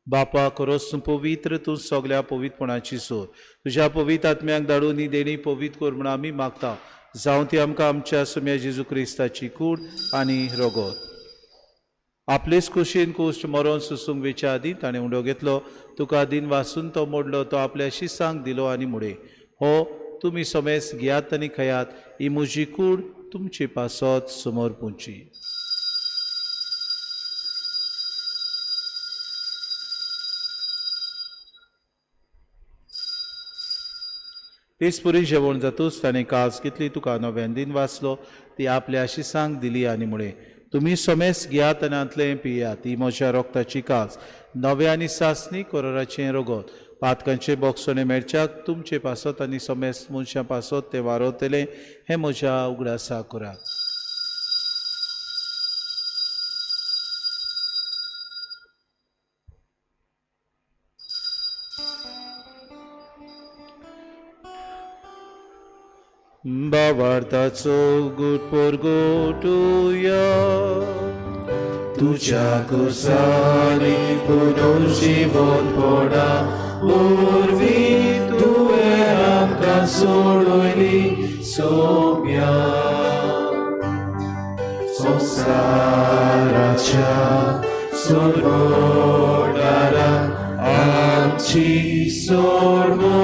बापा खरोच पवित्र तूं सगल्या पवित्रपणाची सोर तुज्या पवित्र आत्म्याक धाडून ही देणी पवित्र कर म्हण आमी मागता जावं ती आमकां आमच्या सुम्या जेजू क्रिस्ताची कूड आनी रगत. आपलेच कुशीन कुश्ट मरोन सुसूंक वेच्या आदीं ताणें उंडो घेतलो. तुका दिन वासून तो मोडलो. तो आपल्या शिसांक दिलो आनी मुडे, हो तुमी सोमेस घेयात आनी खयात. ही म्हजी कूड तुमची पासत समोर पुंची. तेचपुरी जेवण जातूच ताणें कास घेतली. तुका नव्यान दिन वाचलो. ती आपल्या शिसांक दिली आनी मुळे, तुमी सोमेस घेयात आनी आंतले पियात. ही म्हज्या रोगताची कास, नवे आनी सासणी कोराचें रगत. पातकांचे बोगसोणे मेळच्याक तुमचे पासत आनी सोमेस मनशां पासत ते वारोतले. हें म्हज्या उगडासा करात. भावार्थाचो गुट परगोटुया. तुझ्या कुसारी पुनर्जीवन पडा. उर्वी तुवें आमकां सोडली सोम्या. संसाराच्या सोडोडारा आमची सोडवो.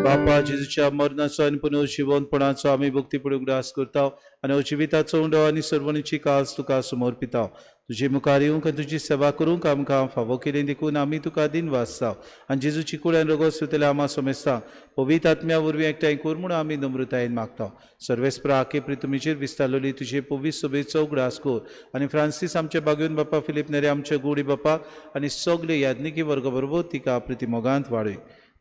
बापा जेजूच्या मरणाचो आनी पुनर्जीवनपणाचो आमी भक्तीपुडी उगडास करता आनी जिविताचो उंडो आनी सर्वणीची कास तुका समर्पिता. तुजे मुखार येवंक आनी तुजी सेवा करूंक आमकां फावो केलें देखून आमी तुका दिन वाचता आनी जेजूची कुड्यान रगत सुतले आमा समेस्ता. पवित्र आत्म्या वरवीं एकठांय कर म्हूण आमी नम्रतायेन मागता. सर्वेस्परा आखे प्रितुमीचेर विस्तारलेली तुजे पवित्र सभेचो उगडास कर आनी फ्रांसीस आमचे बागेवन बापा, फिलीप नेरे आमचे गुडी बापा आनी सगळे याज्ञिकी वर्ग बरोबर तिका प्रितिमोगांत वाडय.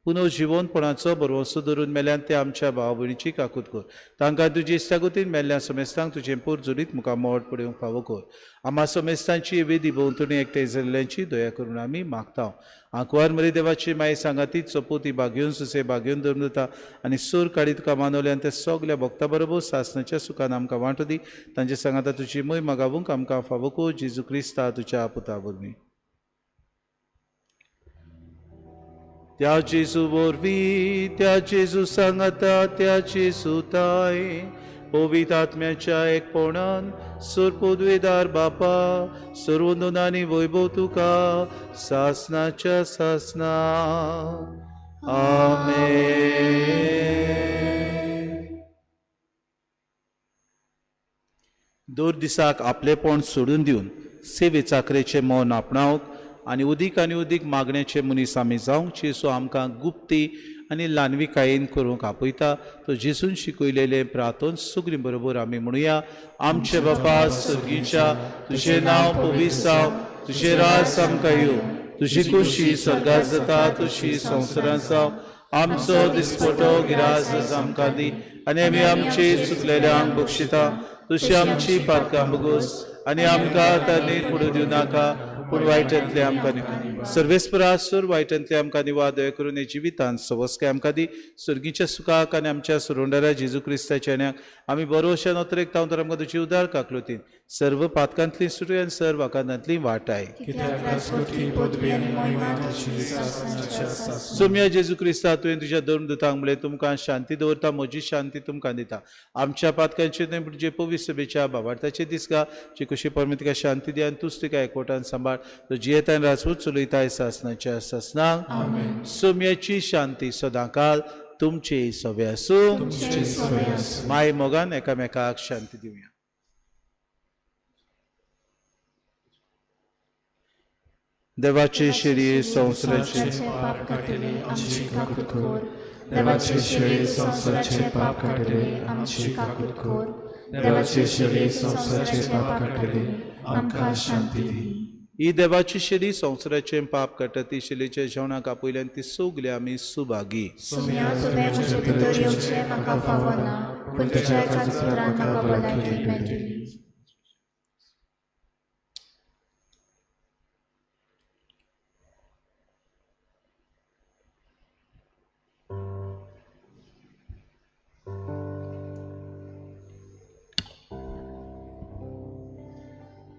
पुनर्जीवनपणाचो बरोवसो धरून मेल्यान ते आमच्या भावा भयणीची काकूत कर. तांकां तुजी इश्टागतीन मेल्ल्या समेस्तांक तुजें पोर जोडीत मुखार मोड पडूंक फावो कर. आमा समेस्तांची वेदी भोंवतणी एकठांय जाल्ल्यांची दया करून आमी मागता. आंकवार मरी देवाची माय सांगातीत चपोती बागेवन सुसे बागेवन धरून दिता आनी सूर काडी तुका मानवल्यान ते सगल्या भक्तां बरोबर सासणाच्या सुखान आमकां वांटो दी. तांचे सांगाता तुजी मय मागावूंक आमकां फावो कर. जेजू क्रिस्ता तुज्या पुता वरवीं. त्या जेजू वरवीं, त्या जेजू सांगाता, त्या जेजू ताय पवित्र आत्म्याच्या एकपणान सरपोदवेदार बापा सर्वोंदनांनी वैभव तुका सासणाच्या सासना. आमेन. दर दिसाक आपलेपण सोडून दिवन सेवे चाकरेचें मोन आपणावंक आनी उदीक मागण्याचे मनीस आमी जावंक जेजू आमकां गुप्ती आनी ल्हानविकायेन करूंक आपयता. तो जेजून शिकयलेले प्रार्थन सगळीं बरोबर आमी म्हणुया. आमचे बापा सर्गीच्या, तुजें नांव पवित्र जावं, तुजें राज आमकां येवं, तुजी खुशी स्वर्गांत जाता तशी संवसारांत जावं. आमचो दिसपटो गिरास आमकां दी आनी आमी आमचे चुकलेल्यांक बक्षिता. तुजी आमची पातकां बगोस आनी आमकां तारणेर पडूं दिवं नाका, पूण वायटांतले आमकां निवार. सर्वेस्परा सुर वायटांतले आमकां निवार. दया करून हे जिवितांत सवस्के आमकां दी. सर्गीच्या सुखाक आनी आमच्या सुरोंडारा जेजू क्रिस्ताच्या आन्याक आमी बरोवशा नोतरेक तांव तर आमकां तुजी उदार काकलुतीन सर्व पातकांतली सुटय आनी सर्व आकांतांतली वाटाय. सोम्या जेजू क्रिस्ता, तुवें तुज्या दोन दुतांक म्हणलें तुमकां शांती दवरता, म्हजी शांती तुमकां दिता. आमच्या पातकांचे न्हय पूण जे पवित्र सभेच्या भावार्थाचे दिसगा जी कशी परमेतिका शांती दी आनी तूंच तिका एकवटान सांबाळ. तो जियेता आनी राजपूत चलयताय सासणाच्या सासनाक. सोम्याची शांती सदांकाल तुमचे सवे आसूं. माय मोगान एकामेकाक शांती दिवया. देवाचे शिरी संवसाराचे पाप काटिले आमची काकूत खोर. देवाचे शेळी संवसाराचे पाप काटिले आमची काकूत खोर. देवाचे शेळी संवसाराचे पाप काटिले आमकां शांती दी. ही देवाची शिरी संवसाराचे पाप काडटा ती शिलेच्या जेवणाक आपयल्यान ती सगली आमी सुभागी. सोम्या, तुवें म्हजे भितर येवचें म्हाका फावो ना, पूण तुज्या एका उतरान म्हाका भलायकी मेळटली.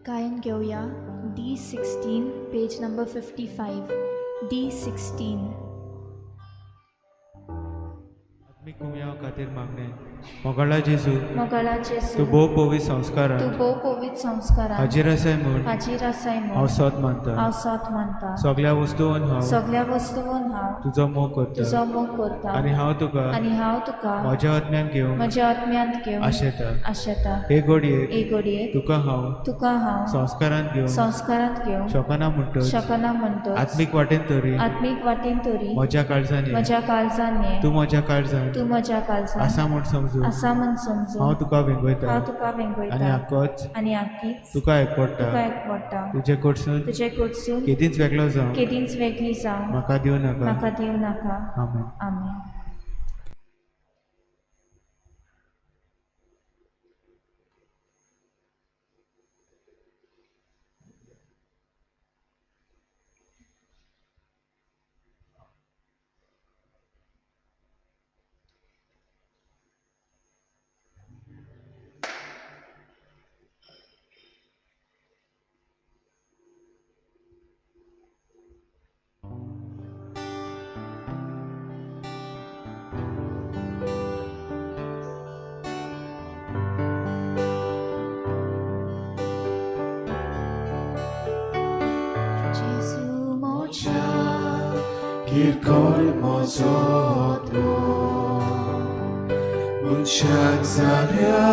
गायन घेऊया D16 पेज नंबर 55. D16. आत्मिक उम्या खातीर मागणे मोगळा जेजू मोगळा तूं जेजू भोव पवित्र संस्कारां तूं भोव पवित्र संस्कारां हाजीर आसाय म्हूण हाजीर आसाय हांव म्हूण सोत मानता हांव सोत मानता सगळ्या वस्तूंवन हांव सगळ्या वस्तूंवन हांव तुजो मोग करता तुजो मोग करता आनी हांव तुका आनी हांव तुका म्हज्या आत्म्यान घेवन म्हज्या आत्म्यांत घेवन आशेता आशेता हे घडयेक एक घडयेक तुका हांव तुका हांव संस्कारांत घेवन संस्कारांत घेवन शोकना म्हणटच शकना म्हणटोच आत्मीक वाटेन तरी आत्मीक वाटेन तोरी म्हज्या काळजांनी म्हज्या काळजान ये तूं म्हज्या काळजांत तूं म्हज्या काळजान आसा म्हूण समजून आसा म्हूण समजून हांव तुका वेंगयता हांव तुका आनी वेंगयता आक्कोच आनी आखीच तुका एकपडटा तुका एकवडटा तुजे कडसून तुजे कडसून केदींच वेगळो जावं केदींच वेगळी जावं म्हाका दिवं नाका म्हाका दिवं नाका आमेन आमेन Jesu moja, kirkol mozotmo, munshak zalia,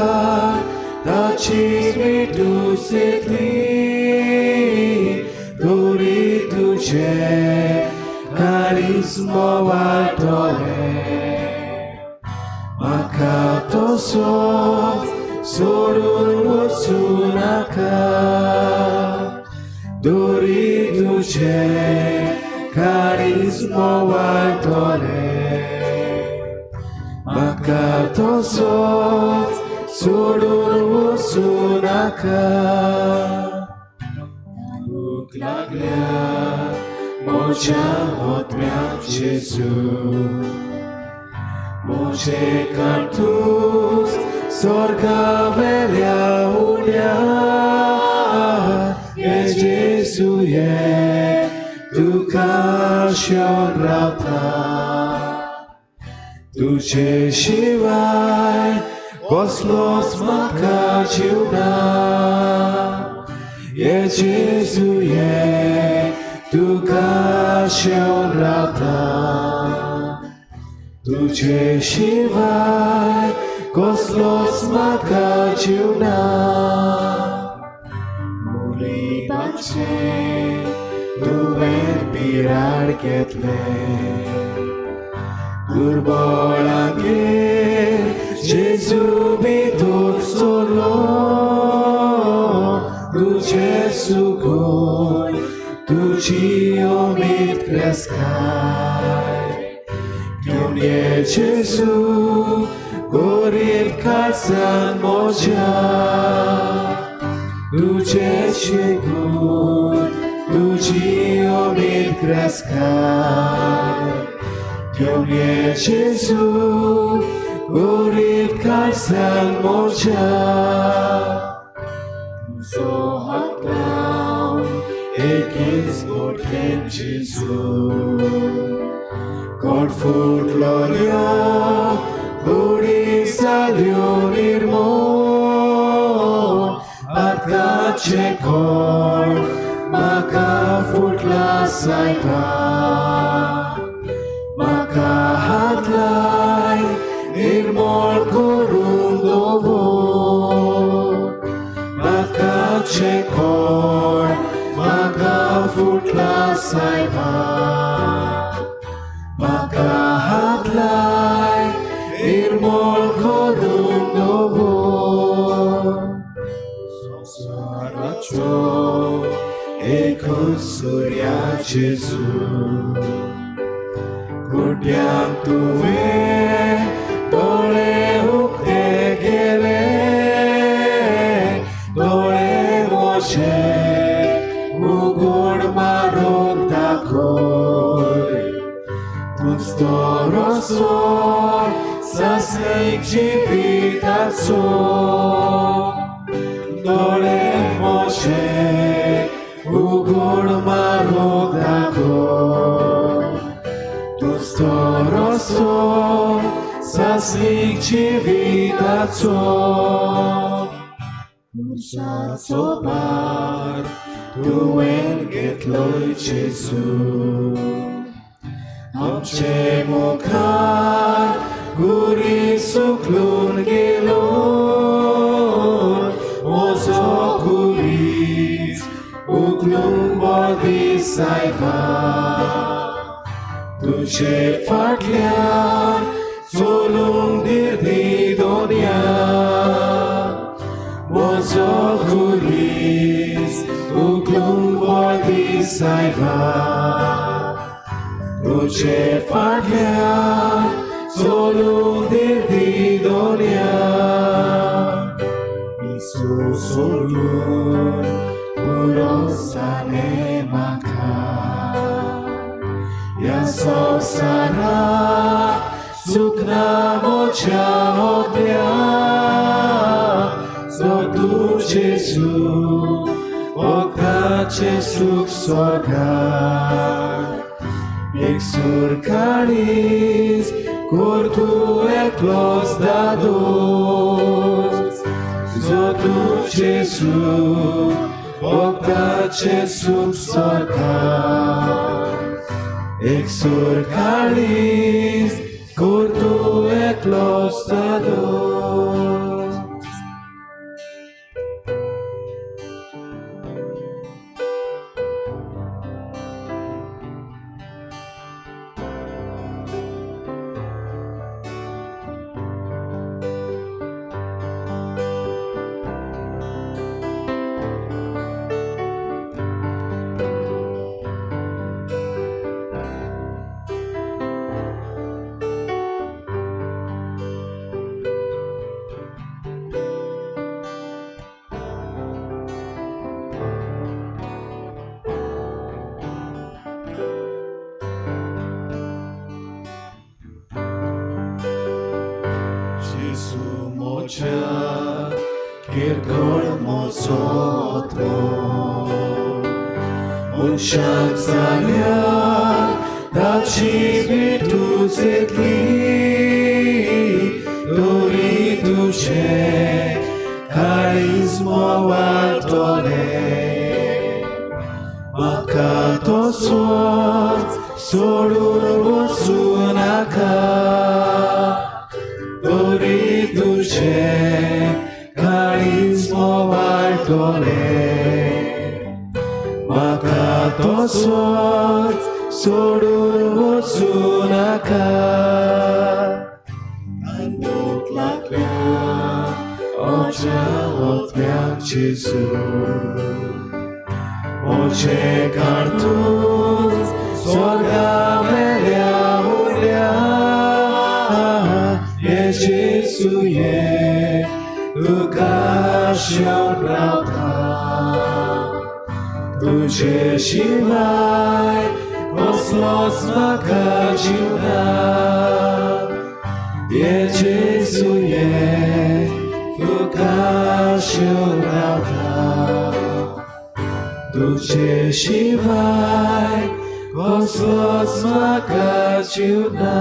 daci mi setli, dori tuce, karismo vatole, makato sorun sunaka. Dori duce carismo valtore Makato sot suduru sunaka Bóg laglia moja odmian Jezu Moje cantus sorga velia unia Jezu je duka rata Tu cię siłaj Kosmos maka ciuna Jezu je duka rata Tu cię siłaj Kosmos maka ciuna Bacie, duver pirar ketle, durbolanger, Jesu bitur solo, tu Jesu goi, tu ci omit crescai, che nie Jesu, gorir calzan moja. Tu ce gut, tu ci omit crescai, Dio mie Gesù, gorit calzan moja. Tu so hat down, ekis god ken Gesù, God food gloria, gori salio irmo, Atkace cor, maka futla saipa, maka hatlai, irmol corundovo. Atkace cor, maka futla saipa, maka hatlai, irmol corundovo. Saracho e consuria Gesù Guardiam tu ve dole ukte gele dole moche ugur marok takoi Tustoroso sasnik jivitaco Dole moche ugur marok takoi Tustoroso सासलीक जिविताचो खुर्साचो भार तुवें घेतलोय जेजू आमचे मुखार गुरी सुकलून गेलो म्हजो गुरीच उखलूंक बोदी सायबा तुजे फाटल्यान चलूंक दिर्दी दोनया म्हजो गुरीच उखलूंक बोदी सायबा तुजे फाटल्यान चलूंक दिर्दी दोनया इसू सोडून पुरो जालें म्हाका ह्या संवसाराक सुखना म्हज्या होद्या जो तूं जेजू वखदाचें सूख स्वर्गाक एक सूर काळीज कोर तूं एकलोच दादोस जो तूं जेजू वखदाचें सूख स्वर्गाक एक सूर काळीज कोर तूं एकलोच दादोस Jezu moja kierdol mozotlo Unshak zalia daci vitu zetli Dori duce charismo altone Makato sot solur vosunaka Dori duce carismo altone Makato sot solur vosunaka Andok lakla ocia otmiak Jezu Oce cartuz sorga melia ulia Jezu je Lukasio prawda Tudzie siłaj Kosmos maka dziwna Jezu je Lukasio prawda Tudzie siłaj Kosmos maka dziwna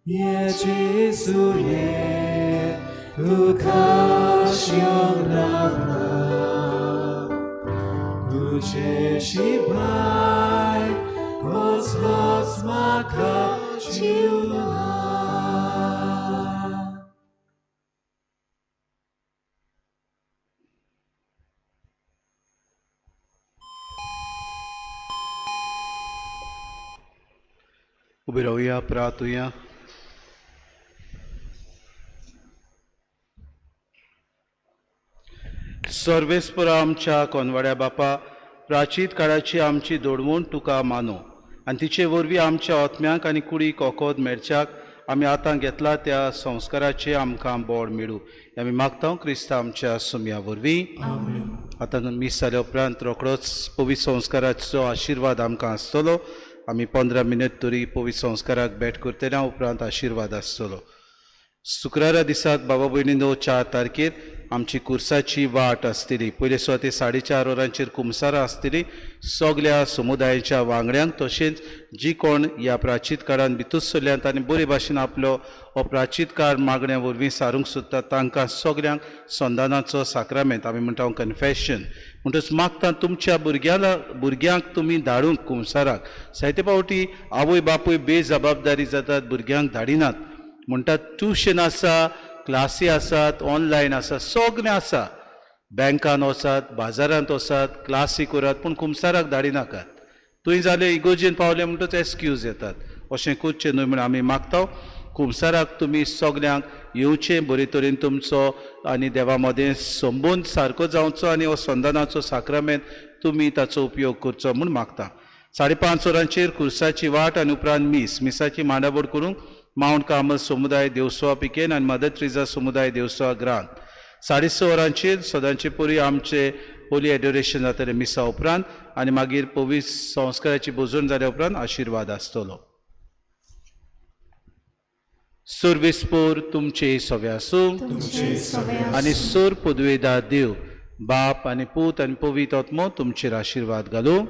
Jezu je Lukasio prawda Tudzie siłaj Kosmos maka dziwna उबे रावया प्रार्थुया सर्वेस्पर आमच्या कोनवाड्या बापा प्राचीत काळाची आमची दोडवण तुका मानो आनी तिचे वरवीं आमच्या आत्म्यांक आनी कुडीक ओकोद मेळच्याक आमी आतां घेतला त्या संस्काराचे आमकां बोड मेळूं आमी मागता क्रिस्ता आमच्या सुमया वरवीं आतां मीस जाल्या उपरांत रोखडोच पवित्र संस्काराचो आशिर्वाद आमकां आसतलो आमी 15 मिनट तरी पवित्र संस्काराक भेट करतना उपरांत आशिर्वाद आसतलो शुक्रारा दिसाक बाबा भयणीनो 4 तारखेर आमची कुर्साची वाट आसतली. पयले सुवात 4:30 वरांचेर कुमसारां आसतली सगळ्या समुदायाच्या वांगड्यांक. तशेंच जी कोण ह्या प्राचीत काळान भितूर सरल्यांत आनी बरे भाशेन आपलो हो प्राचीत काळ मागण्या वरवीं सारूंक सोदतात तांकां सगळ्यांक संदानाचो साक्रामेंत आमी म्हणटा कन्फेशन म्हणटच मागता तुमच्या भुरग्यांक तुमी धाडूंक कुमसाराक. जायते फावटी आवय बापूय बेजबाबदारी जातात, भुरग्यांक धाडिनात म्हणटात. ट्युशन आसा, क्लासी आसात, ऑनलायन आसा, सगळें आसा. बँकान वचात, बाजारांत वचात, क्लासी करात, पूण कुमसाराक धाडिनाकात. थंय जालें इगोजेन पावले म्हणटच एक्सक्यूज येतात. अशें करचें न्हय म्हण आमी मागता. कुमसाराक तुमी सगळ्यांक येवचें बरे तरेन तुमचो आनी देवा मदें संबंद सारको जावचो आनी हो संदानाचो साक्रामेंत तुमी ताचो उपयोग करचो म्हूण मागता. 5:30 वरांचेर कुर्साची वाट आनी उपरांत मिसाची मांडावळ करूंक माउंट कार्मल समुदाय देवसवा पिकेन आनी मदर ट्रिजा समुदाय देवसवा ग्रांत. 6:30 वरांचेर सदांचे परी आमचे होली एडोरेशन जातलें मिसा उपरांत आनी मागीर पवित्र संस्काराची बोजवण जाल्या उपरांत आशिर्वाद आसतलो. सर्वेस्पोर तुमचे सवे आसूं आनी सोर पदवेदार देव बाप आनी पूत आनी पवित्र आत्मो तुमचेर आशिर्वाद घालूं.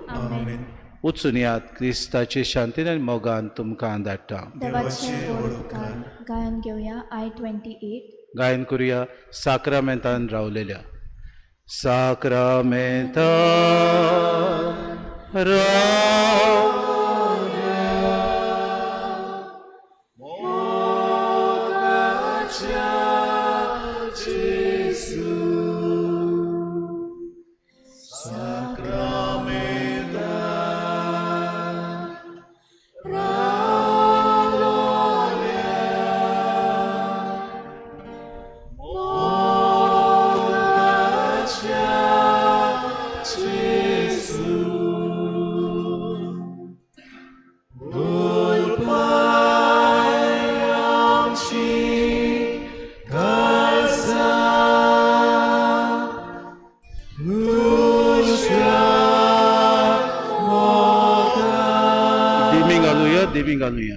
वचून यात क्रिस्ताचे शांतीन आनी मोगान तुमकां धाडटा. गायन घेवया I-28. गायन करुया साक्रामेंतान रावलेल्या. साक्रामेंतान देवी घालुया.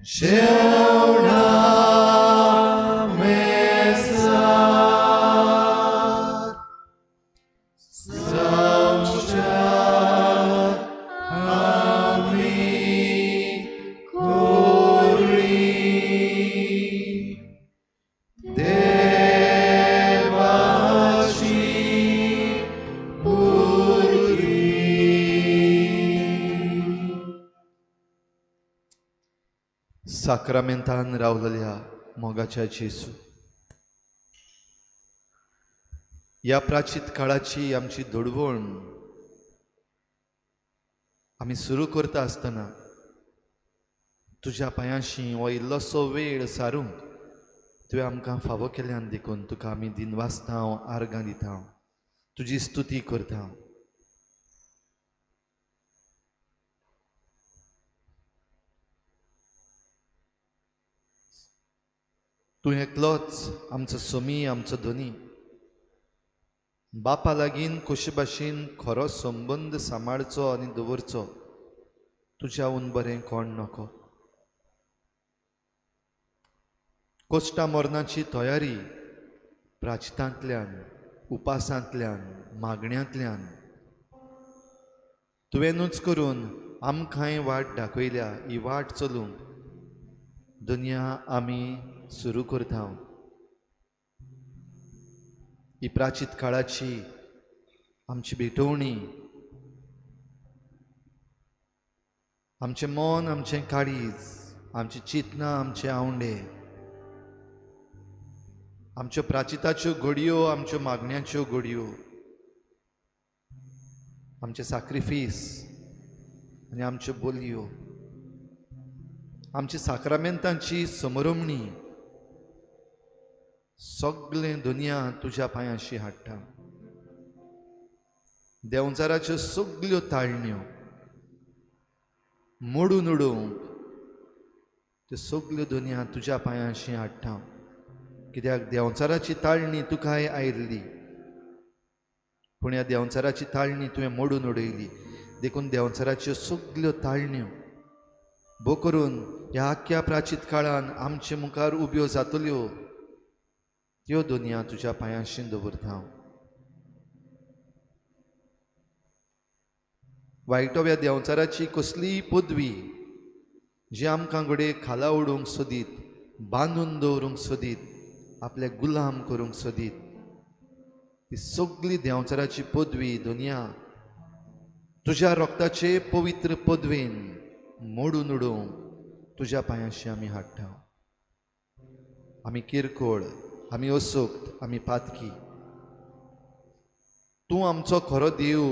Sheona Mesa साक्रामेंतान रावलेल्या मोगाच्या जेसू, या प्राचीत काळाची आमची दडवण आमी सुरू करता आसतना तुज्या पांयाशी हो इल्लोसो वेळ सारूंक तुवें आमकां फावो केल्ल्यान देखून तुका आमी दिनवासता आर्गां दिता, तुजी स्तुती करता. तूं एकलोच आमचो सोमी, आमचो धनी. बापा लागीं कशे भाशेन खरो संबंद सांबाळचो आनी दवरचो तुज्या उन बरें कोण नको. कोश्टा मरणाची तयारी प्राचितांतल्यान, उपासांतल्यान, मागण्यांतल्यान तुवेंनूच करून आमकांय वाट दाखयल्या. ही वाट चलूंक दुनिया आमी सुरू करता. ही प्राचीत काळाची आमची भेटवणी, आमचें मन, आमचें काळीज, आमची चिंतनां, आमचे आवंडे, आमच्यो प्राचिताच्यो घडयो, आमच्यो मागण्यांच्यो घडयो, आमचे सॅक्रिफीस आनी आमच्यो बोलयो, आमची साक्रामेंतांची समरमणी सगळें दुनिया तुज्या पांयाशी हाडटा. देंवचाराच्यो सगळ्यो ताळण्यो मोडून उडोवंक त्यो सगळ्यो दुनिया तुज्या पांयाशी हाडटा. कित्याक देंवचाराची ताळणी तुकाय आयिल्ली, पूण ह्या देंवचाराची ताळणी तुवें मोडून उडयली. देखून देंवचाराच्यो सगळ्यो ताळण्यो भोव करून ह्या आख्या प्राचीत काळान आमचे मुखार उब्यो जातल्यो त्यो दुनिया तुज्या पांयाशी दवरता. वायटव्या देंवचाराची कसलीय पदवी जी आमकां घोडये खाला उडोवंक सोदीत, बांदून दवरूंक सोदीत, आपले गुलाम करूंक सोदीत, ती सगळी देंवचाराची पदवी दुनिया तुज्या रोगताचे पवित्र पदवेन मोडून उडोवंक तुज्या पांयाशी आमी हाडटा. आमी किरकोळ, आमी असोक्त, आमी पातकी. तूं आमचो खरो देव,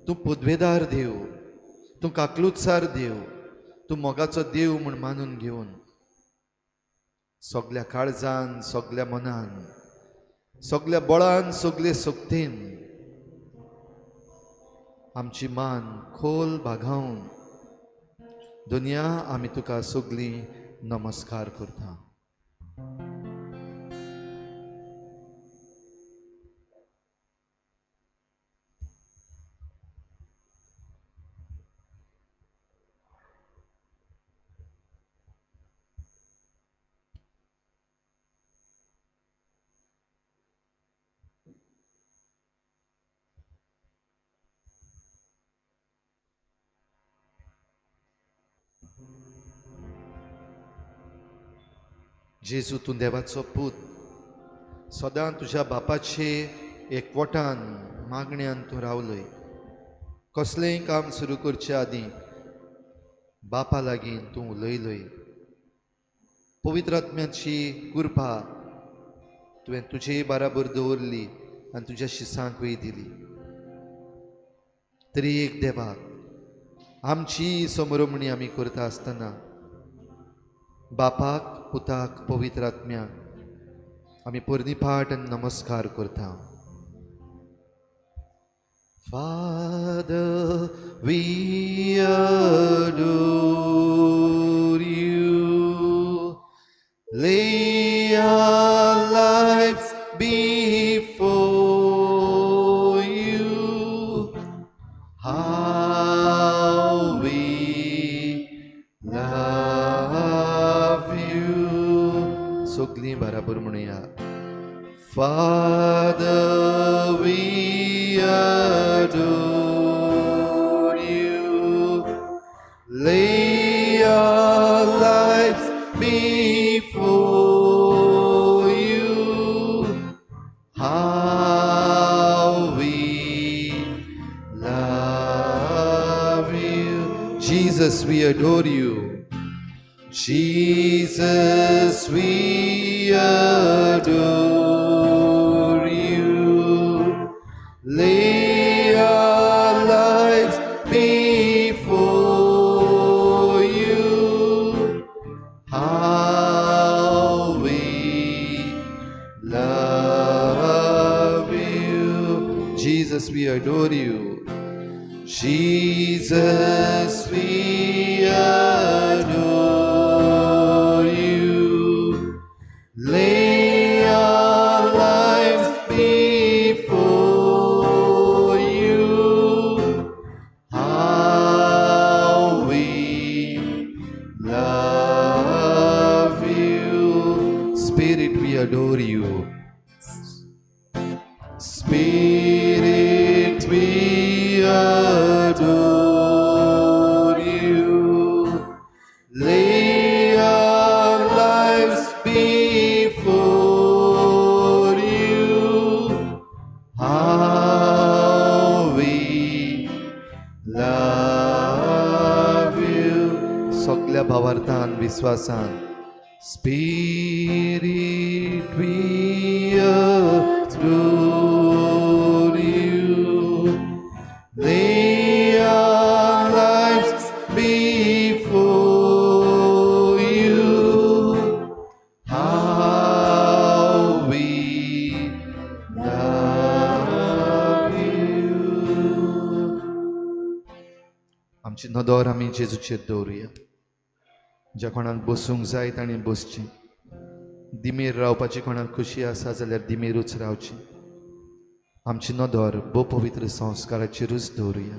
तूं पदवेदार देव, तूं काकलुतसार देव, तूं मोगाचो देव म्हूण मानून घेवन सगळ्या काळजान, सगळ्या मनान, सगळ्या बळान, सगळे सोक्तेन आमची मान खोल बागावन दुनिया आमी तुका सगळी नमस्कार करता. जेजू, तूं देवाचो पूत, सदां तुज्या बापाचे एकवटान मागण्यांत तूं रावलय. कसलेंय काम सुरू करचे आदीं बापा लागीं तूं उलयलय. पवित्र आत्म्याची कृपा तुवें तुजे बराबर दवरली आनी तुज्या शिसांकय दिली. तरी एक देवाक आमची समरमणी आमी करता आसतना बापाक, पुताक, पवित्र आत्म्याक आमी परनिपाट आनी नमस्कार करता. Father, we adore you. Lay our lives before you. How we love you. सगळीं बराबर म्हणुया. Father, we adore you. Lay our lives before you. How we love you. Jesus, we adore you. Jesus, we adore you. Lay our lives before you. How we love you. Jesus, we adore you. Jesus, we adore you. Lay our lives before you. How we love you. Spirit, we adore you. Spirit, we adore you. Lay our lives before you. How we love you. सगळ्या भावार्थान विश्वासान Spirit, we adore you. Lay our lives before you. How we love you. आमची नदर आमी जेजूचेर दवरुया. ज्या कोणाक बसूंक जाय ताणें बसचें. दिमेर रावपाची कोणाक खुशी आसा जाल्यार दिमेरूच रावची. आमची नदर भोव पवित्र संस्काराचेरूच दवरुया.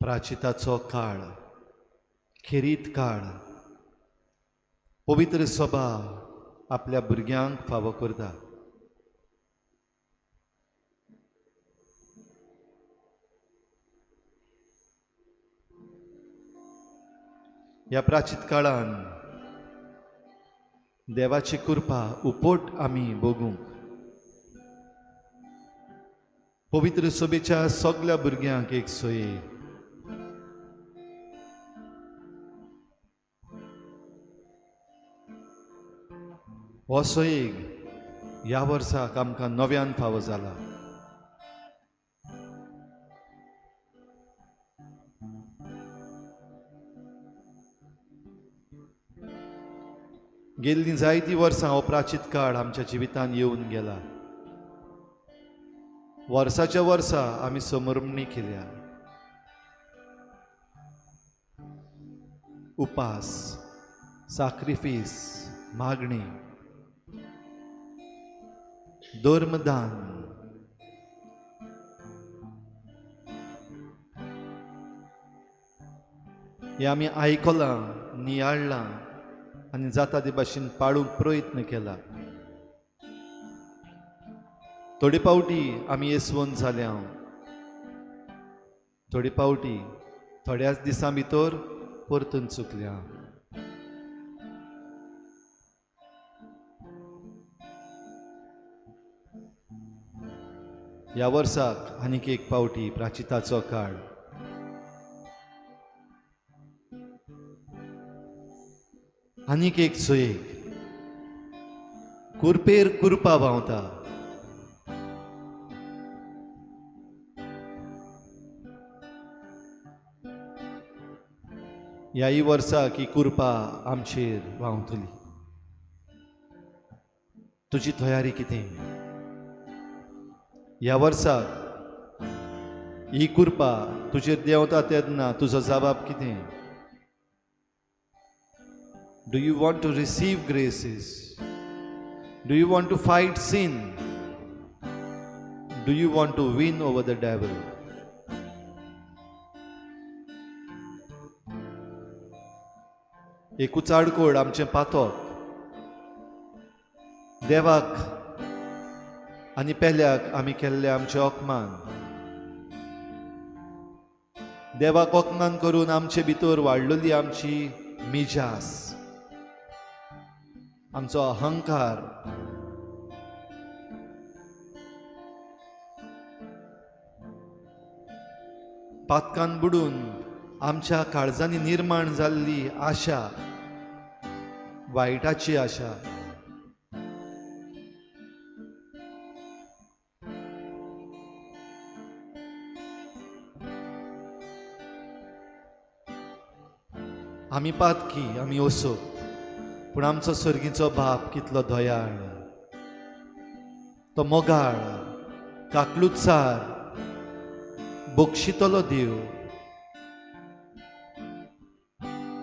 प्राचिताचो काळ, खेरीत काळ, पवित्र सभा आपल्या भुरग्यांक फावो करता. ह्या प्राचीत काळान देवाची कृपा उपोट आमी भोगूंक पवित्र सभेच्या सगळ्या भुरग्यांक एक सोये. हो सोयेग ह्या वर्साक आमकां नव्यान फावो जाला. गेल्लीं जायतीं वर्सां हो प्राचीत काळ आमच्या जिवितांत येवन गेला. वर्साच्या वर्सा आमी समरमणी केल्या. उपास, साक्रिफीस, मागणी, धर्मदान, हे आमी आयकलां, नियाळ्ळां आनी जाता ते भाशेन पाळूंक प्रयत्न केला. थोडे पावटी आमी येसवंत जाल्या, थोडे पावटी थोड्याच दिसां भितर परतून चुकल्या. ह्या वर्साक आनीक एक पावटी प्राचिताचो काळ. आनीक एक सोयेक कुरपेर कुरपा व्हांवता. ह्याय वर्साक ही कुरपा आमचेर व्हांवतली. तुजी तयारी कितें? ह्या वर्साक ही कृपा तुजेर देंवता तेन्ना तुजो जबाब कितें? Do you want to receive graces? Do you want to fight sin? Do you want to win over the devil? एकूच आडकोड आमचें पातक देवाक आनी पेल्याक आमी केल्ले आमचे अकमान. देवाक अकमान करून आमचे भितर वाडलेली आमची मिजास, आमचो अहंकार, पातकान बुडून आमच्या काळजांनी निर्माण जाल्ली आशा, वायटाची आशा, आमी पातकी, आमी ओसो, पूण आमचो सर्गीचो बाप कितलो दयाळ, तो मोगाळ, काकलुतसार, बोक्षितलो देव.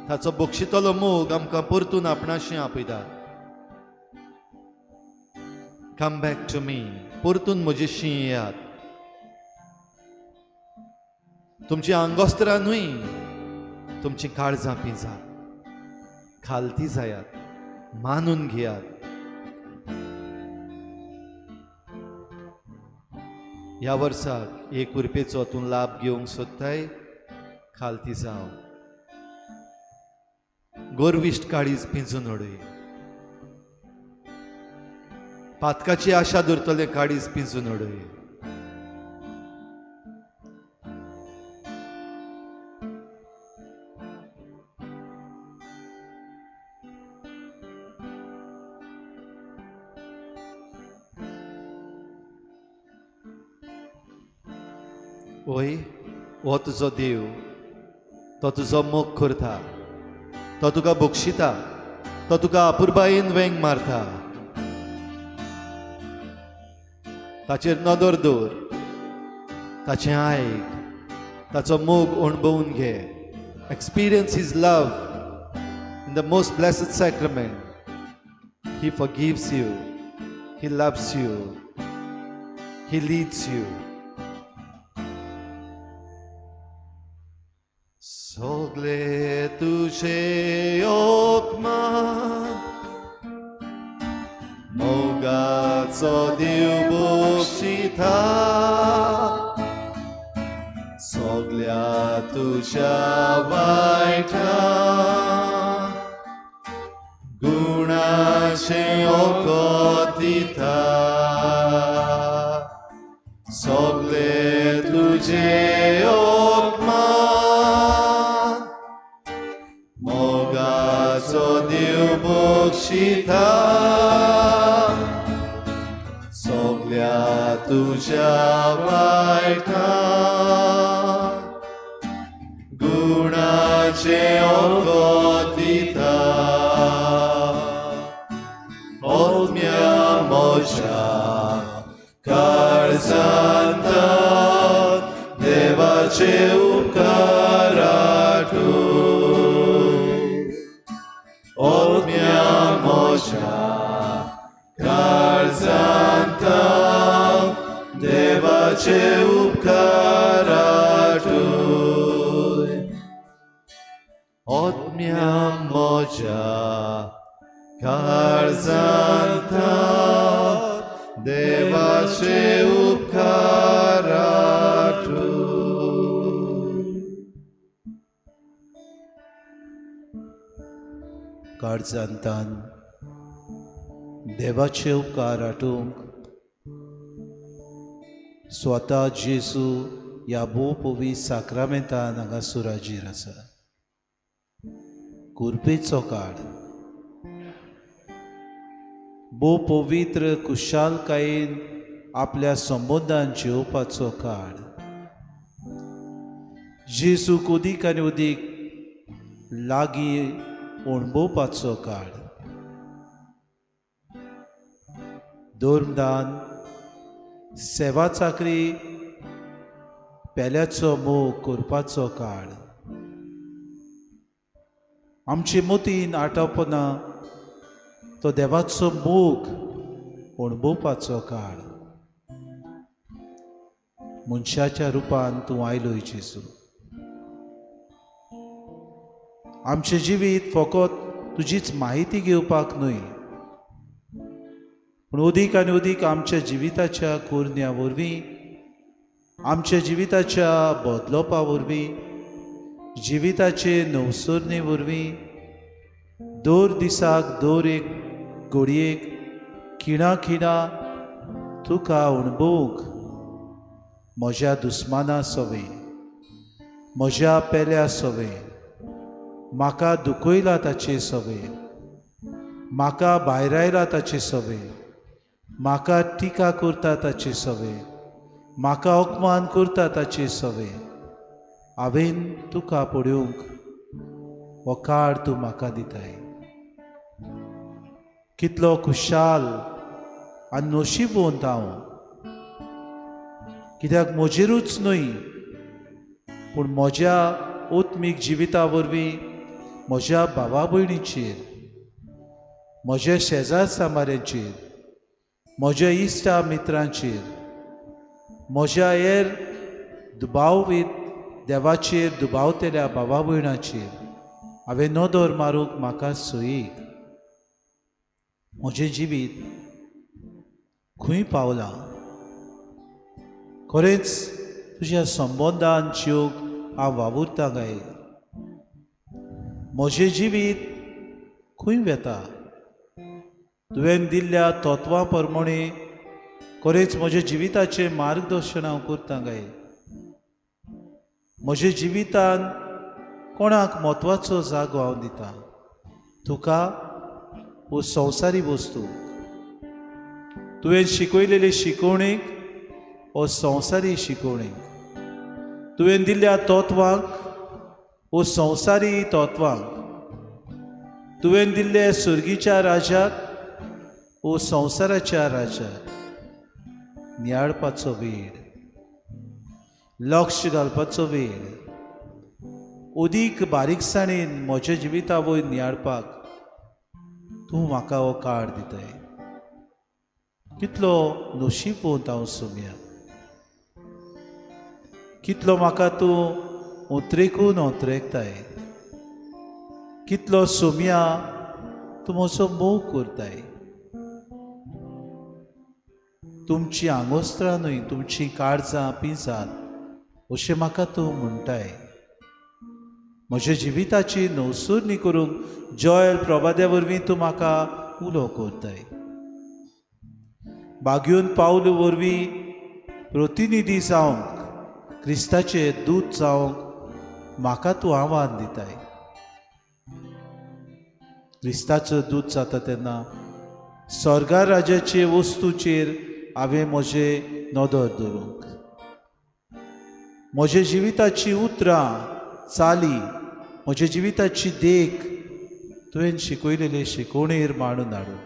ताचो बोक्षितलो मोग आमकां परतून आपणाशी आपयता. कम बॅक टू मी, परतून म्हजेशी येयात. तुमची आंगोस्त्रां न्हय, तुमची काळजां पिंजात, खालती जायात, मानून घेयात. ह्या वर्साक हे कृपेचो तूं लाभ घेवंक सोदताय, खालती जाव. गोरविश्ट काळीज पिंजून उडय. पातकाची आशा धरतले काळीज पिंजून उडय. ओय, हो तुजो देव, तो तुजो मोग करता, तो तुका बक्षिता, तो तुका अपुरबायेन वेंग मारता. ताचेर नदर दवर, ताचें आयक, ताचो मोग अणभवून घे. Experience his love in the most blessed sacrament. He forgives you, he loves you, he leads you. सगळे तुझे अकमान मोगाचो देव बक्षिता. सगळ्या तुझ्या वायटा गुणाचे ओकोत दिता. सगळे तुझे बक्षिता. सगळ्या तुझ्या वायटा गुणाचे ओकोत दिता. ओतम्या म्हज्या काळजांत देवाचे उपकार आठव. ओतम्या म्हज्या काळजांत देवाचे उपकार आठव. ओतम्या म्हज्या काळजांत देवाचे उपकार आठव. काळजांतान देवाचे उपकार आठोवंक स्वता जेजू ह्या भोव पवित्र साक्रामेंतान हांगासर हाजीर आसा. कुरपेचो काळ भोव पवित्र कुशालकायेन आपल्या संबंदान जेवपाचो काळ. जेजूक उदीक आनी उदीक लागीं अणभवपाचो काळ. धर्मदान, सेवा चाकरी, पेल्याचो मोग करपाचो काळ. आमची मतीन आटोपना तो देवाचो मोग अणभवपाचो काळ. मनशाच्या रुपान तूं आयलोय जेजू. आमचें जिवीत फकत तुजीच म्हायती घेवपाक न्हय, पूण अदीक आनी अदीक आमच्या जिविताच्या कोरन्या वरवीं, आमच्या जिविताच्या बदलोवपा वरवीं, जिविताचे नवसरणे वरवीं, दर दिसाक दर एक घडयेक खिणा खिणा तुका अणभवूंक म्हज्या दुस्माना सवे, म्हज्या पेल्या सवे, म्हाका दुखयला ताचे सवे, म्हाका भायर आयला ताचे सवे, म्हाका टिका करता ताचे सवे, म्हाका अपमान करता ताचे सवे, हांवें तुका पळोवंक हो काळ तूं म्हाका दिताय. कितलो खुशाल आनी नशिबवंत हांव, कित्याक म्हजेरूच न्हय पूण म्हज्या ओत्मीक जिविता वरवीं म्हज्या भावा भयणीचेर, म्हज्या शेजार सांबाऱ्यांचेर, म्हज्या इश्टा मित्रांचेर, म्हज्या हेर दुबावीत देवाचेर दुबावतेल्या भावा भयणाचेर हांवें नदर मारूंक म्हाका सोयीक. म्हजें जिवीत खंय पावलां, खरेंच तुज्या संबंदान जिवंक हांव वावुरतां काय? म्हजें जिवीत खंय वेता? तुवें दिल्ल्या तत्वां प्रमाणे खरेंच म्हज्या जिविताचें मार्गदर्शन हांव करतां काय? म्हज्या जिवितान कोणाक म्हत्वाचो जागो हांव दितां? तुका वो संवसारी वस्तू? तुवें शिकयलेली शिकोवणीक वो संवसारी शिकोवणीक? तुवें दिल्ल्या तत्वांक वो संवसारी तत्वांक? तुवें दिल्ले सुर्गीच्या राजाक वो संवसाराच्या राजाक? नियाळपाचो वेळ, लक्ष घालपाचो वेळ, अदीक बारीकसाणेन म्हज्या जिविता वयर नियाळपाक तूं म्हाका हो काळ दिताय. कितलो नशीबवंत हांव सोम्या. कितलो म्हाका तूं उतरेकून उतरेकताय. कितलो सोम्या तूं म्हजो मोग करताय. तुमची आंगोस्त्रां न्हय, तुमची काळजां पिंजात अशें म्हाका तूं म्हणटाय. म्हज्या जिविताची नवसुर्णी करूंक जॉयल प्रभाद्या वरवीं तूं म्हाका उलो करताय. बागयून पावल वरवीं प्रतिनिधी जावंक, क्रिस्ताचे दूत जावंक म्हाका तूं आव्हान दिताय. क्रिस्ताचो दूत जाता तेन्ना स्वर्गा राज्याचे वस्तूचेर हांवें म्हजें नदर दवरूंक, म्हज्या जिविताची उतरां चाली, म्हज्या जिविताची देख तुवें शिकयलेले शिकोवणेर मांडून हाडूंक,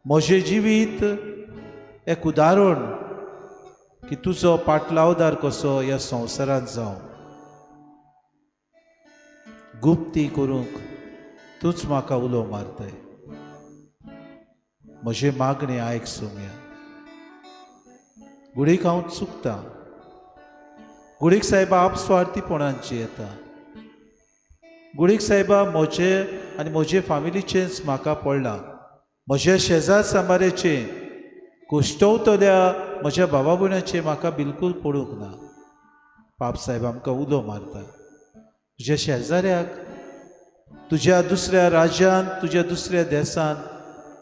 म्हजें जिवीत एक उदाहरण की तुजो पाटलावदार कसो ह्या संवसारांत जावं, गुप्ती करूंक तूंच म्हाका उलो मारताय. म्हजे मागणें आयक सोम्या. गुडीक हांव चुकतां. गुडीक सायबा आपस्वार्थीपणान जियेता. गुडीक सायबा म्हजे आनी म्हजे फामिलीचेंच म्हाका पडलां. म्हज्या शेजार सांबाऱ्याचें, कुश्टवतल्या म्हज्या भावा भयणाचें म्हाका बिलकूल पडूंक ना. पाप सायब आमकां उलो मारता. तुज्या शेजाऱ्याक, तुज्या दुसऱ्या राज्यांत, तुज्या दुसऱ्या देशांत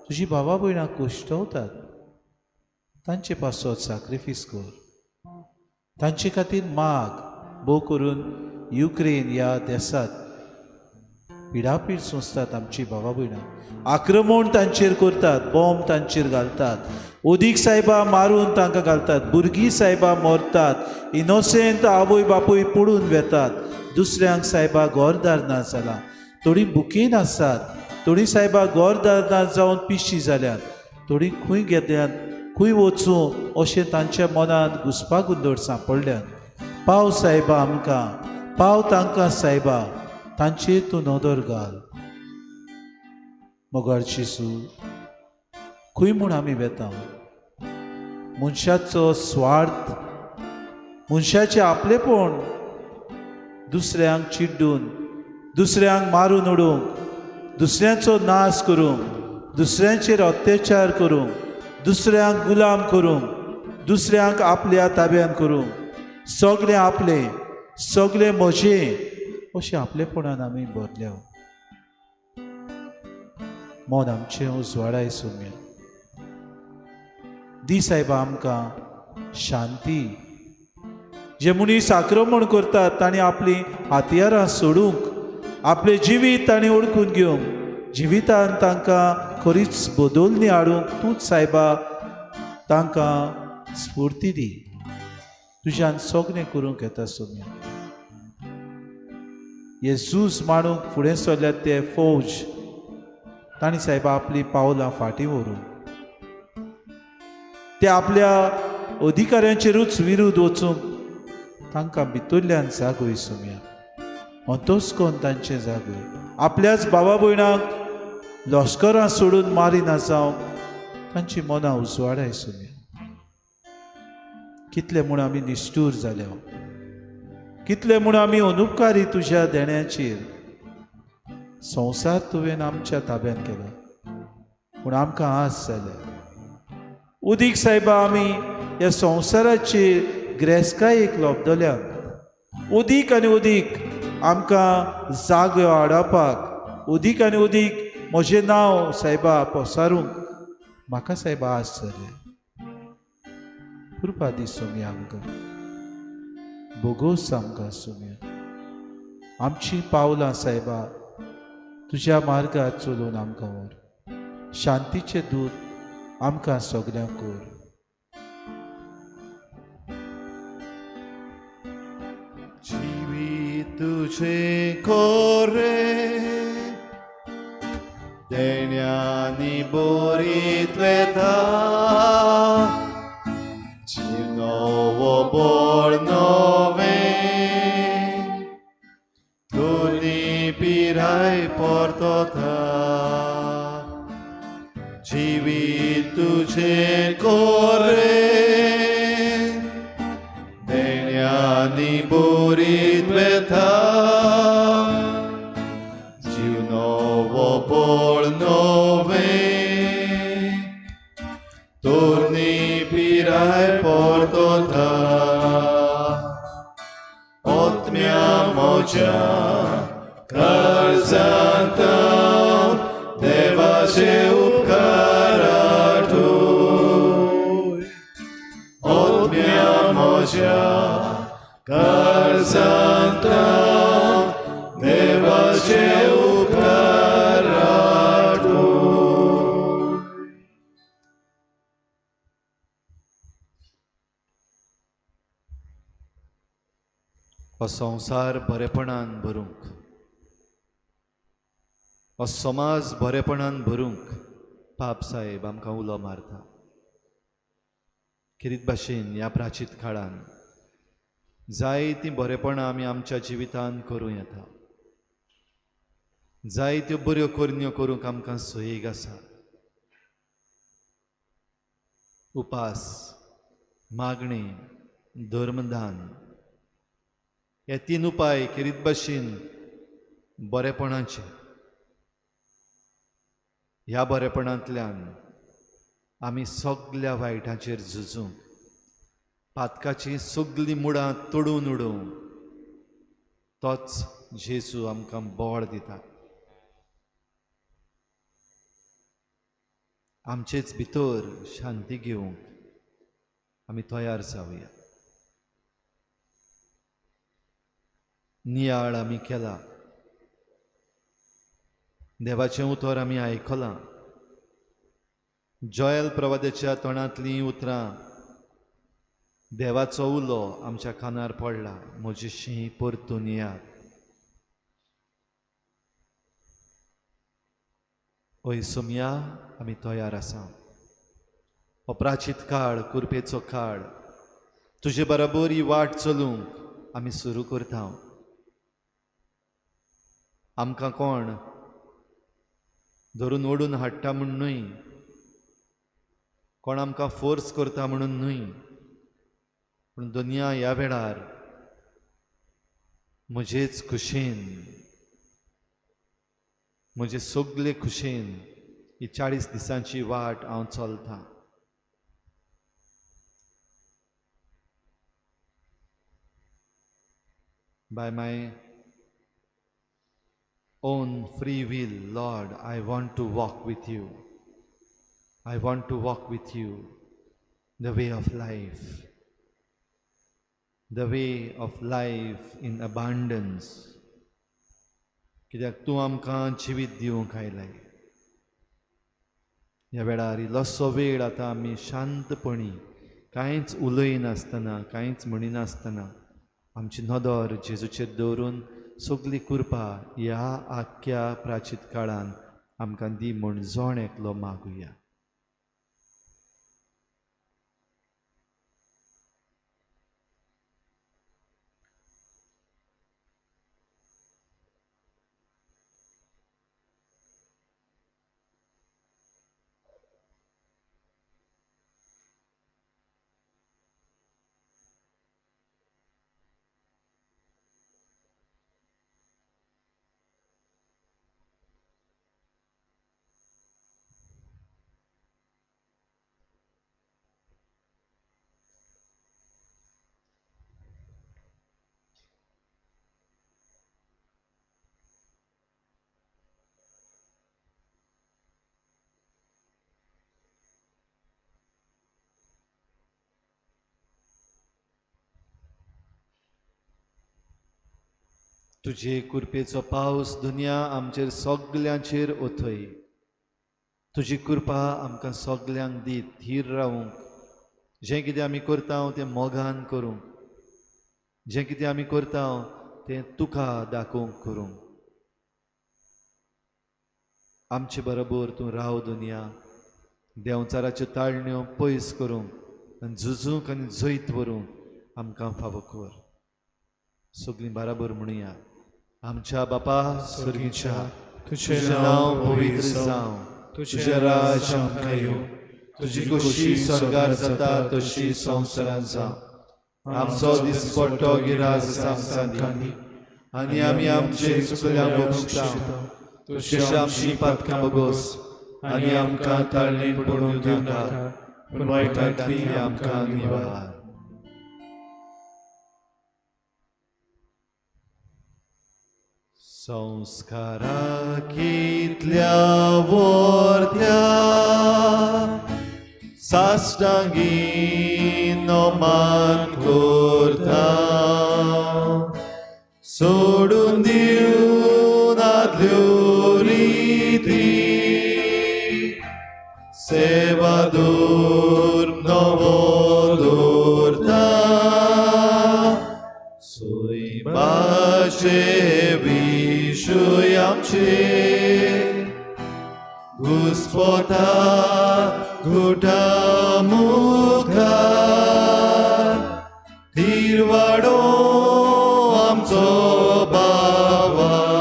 तुजी भावा भयणां कुश्टवतात. तांचे पासत सॅक्रिफीस कर. तांचे खातीर माग. भोव करून युक्रेन ह्या देशांत पिडापीड सोंसतात आमची भावा भयणां. आक्रमण तांचेर करतात, बॉम्ब तांचेर घालतात, ओदीक सायबा मारून तांकां घालतात, भुरगीं सायबा मरतात, इनोसेंट आवय बापूय पडून वेतात. दुसऱ्यांक सायबा घरदार ना जालां, थोडीं बुकेन आसात, थोडीं सायबा घरदार ना जावन पिशी जाल्यात, थोडीं खंय गेल्यात खंय वचूं अशें तांच्या मनांत घुसपागुंदड सांपडल्यान पाव सायबा आमकां, पाव तांकां सायबा, तांचेर तूं नदर घाल. मोगाळ जेजू, खंय म्हूण आमी वेता? मनशाचो स्वार्थ, मनशाचें आपलेपण, दुसऱ्यांक चिड्डून, दुसऱ्यांक मारून उडोवंक, दुसऱ्यांचो नाश करूंक, दुसऱ्यांचेर अत्याचार करूंक, दुसऱ्यांक गुलाम करूंक, दुसऱ्यांक आपल्या ताब्यान करूंक, सगळें आपलें, सगळें म्हजें अशें आपलेपणान आमी भरल्या. मन आमचें उजवाडाय सोम्या. दी सायबा आमकां शांती. जे मनीस आक्रमण करतात तांणी आपली हातयारां सोडूंक, आपले जिवीत तांणी ओळखून घेवंक, जिवितान तांकां खरीच बदोलणी हाडूंक तूंच सायबा तांकां स्फूर्ती दी. तुज्यान सगळें करूंक येता सोम्या. हे झूज मांडूंक फुडें सरल्यात ते फौज, तांणी सायबा आपली पावलां फाटीं व्हरूंक, ते आपल्या अधिकाऱ्यांचेरूच विरुद्ध वचूंक तांकां भितरल्यान जागोय सोम्या. अंतोस कोन्न तांचें जागोय. आपल्याच भावा भयणांक लश्करां सोडून मारिना जावंक तांची मनां उजवाडाय सोम्या. कितले म्हूण आमी निश्ठूर जाल्या, कितले म्हूण आमी अनुपकारी तुज्या देण्याचेर. संवसार तुवें आमच्या ताब्यान केला, पूण आमकां आस जाल्या. उदीक सायबा आमी ह्या संवसाराचेर ग्रेस्कायेक लोबदल्यान उदीक आनी उदीक आमकां जागो हाडपाक, उदीक आनी उदीक म्हजें नांव सायबा पसारूंक म्हाका सायबा आस जाल्या. कृपा दी सोम्या आमकां, बोगोस आमकां सोम्या. आमची पावलां सायबा तुज्या मार्गार चलून आमकां व्हर. शांतीचें दूत आमकां सगळ्यांक कोर. जिवीत तुझे कोरे देण्यानी बोरीतले धा, जिवनोवो बोळ नोवे दोनी पिराय परतोता. जिवीत तुझे कोरे देण्यानी बोरीत वेथा, जिवनोवो बोळ नोवे तोरणी पिराय परतोता. ओत्म्या मोज्या काळजांत देवाचे उपकार आठोय. ओत्म्या मोज्या काळजांत देवाचे उपकार आठोय. हो संवसार बरेपणान भरूंक, हो समाज बरेपणान भरूंक पाप साहेब आमकां उलो मारता. किरीत भाशेन ह्या प्राचीत काळान जायतीं बरेपणां आमी आमच्या जिवितान करूं येता. जायत्यो बऱ्यो करण्यो करूंक आमकां सोयीक आसा. उपास, मागणी, धर्मदान हे तीन उपाय किरीत भाशेन बरेपणाचे. ह्या बरेपणांतल्यान आमी सगळ्या वायटाचेर झुजूंक, पातकाची सगळीं मुळां तोडून उडोवंक तोच जेजू आमकां बळ दिता. आमचेच भितर शांती घेवंक आमी तयार जावया. नियाळ आमी केला, देवाचें उतर आमी आयकलां. जोएल प्रवाद्याच्या तोंडांतलीं उतरां, देवाचो उलो आमच्या कानार पडला, म्हजीशीं परतून येयात. ओय सोम्या, आमी तयार आसा. हो प्राचीत काळ कुरपेचो काळ तुजे बरोबर ही वाट चलूंक आमी सुरू करता आमकां कोण धरून ओडून हाडटा म्हूण न्हय कोण आमकां फोर्स करता म्हणून न्हय पूण दुनिया ह्या वेळार म्हजेच खुशेन म्हजे सगळे खुशेन ही 40 दिसांची वाट हांव चलतां by my own free will, Lord, I want to walk with you. I want to walk with you the way of life. The way of life in abundance. कित्याक तूं आमकां जिवीत दिवंक आयलाय ह्या वेळार इल्लोसो वेळ आतां आमी शांतपणी कांयच उलयनासतना कांयच म्हणिनासतना आमची नदर जेजूचेर दवरून सगली कृपा ह्या आख्या प्राचीत काळान आमकां दी म्हूण जोण एकलो मागुया तुजे कृपेचो पावस दुनिया आमचेर सगल्यांचेर ओथय तुजी कृपा आमकां सगल्यांक दी थीर रावूंक जें कितें आमी करता तें मोगान करूंक जें कितें आमी करता तें तुका दाखोवंक करूंक आमचे बरोबर तूं राव दुनिया देंवचाराच्यो ताळण्यो पयस करूंक आनी झुजूंक आनी जैत व्हरूंक आमकां फावो कर सगळीं बराबर म्हणुया आमच्या बापा स्वर्गीच्या तुझे नांव पवित्र जावं तुझे राज आमकां येवं तुजी खुशी स्वर्गार जाता तशी संवसारांत जावं आमचो दिसपट्टो गिरास आमकां दी आनी आमी आमचे चुकल्यांक बक्षिता तशी आमची पातकां बगोस आनी आमकां ताळणेंत पडूंक दिवनाका पूण वायटांतली आमकां निवार संस्कारांतल्या वर्त्या साश्टांगी नोमान करता सोडून दिवन आदल्यो रिती सेवादोर नवो दवरता सोयबाचे विशय आमचे घुस्पोता घुटा मुखार धीर वाडो आमचो बाबार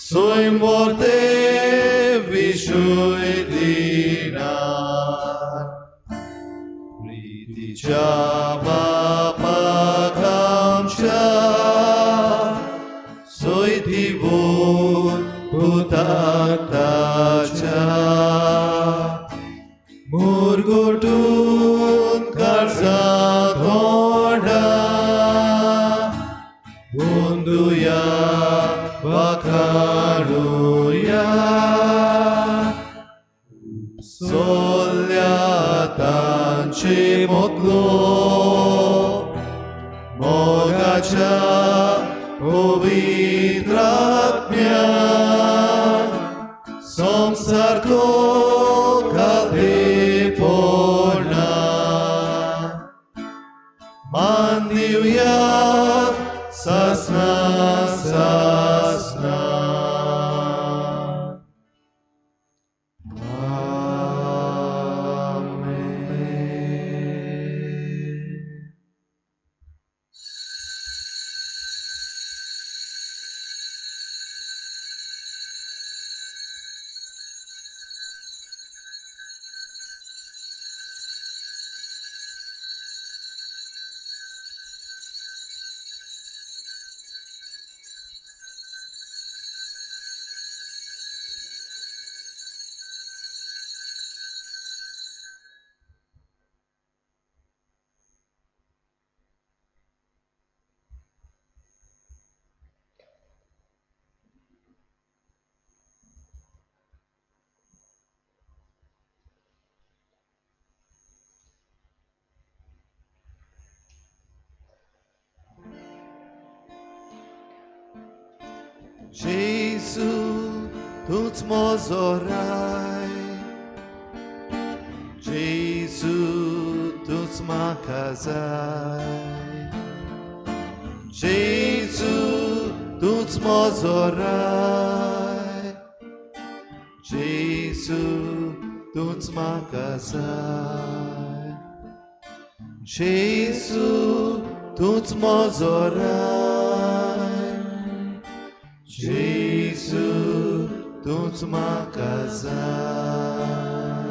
स्वयंवरते विशय दिनार प्रितीच्या बापाक आमच्या सोय दिवून भुताच्या मुरगोटून काळजांत ओढा बंदुया वाखाणुया सोल्या तांचे मोतलो मोगाच्या पवित्र आत्म्यान संसार को काले पोना मान दिवया सासना सासना आमेन जेजू तूच म्हजो राय जेजू तूच म्हाका जाय जेजू तूच म्हजो राय जेजू तूच म्हाका जाय जेजू तूच म्हजो राय जेजू तूच म्हाका जाय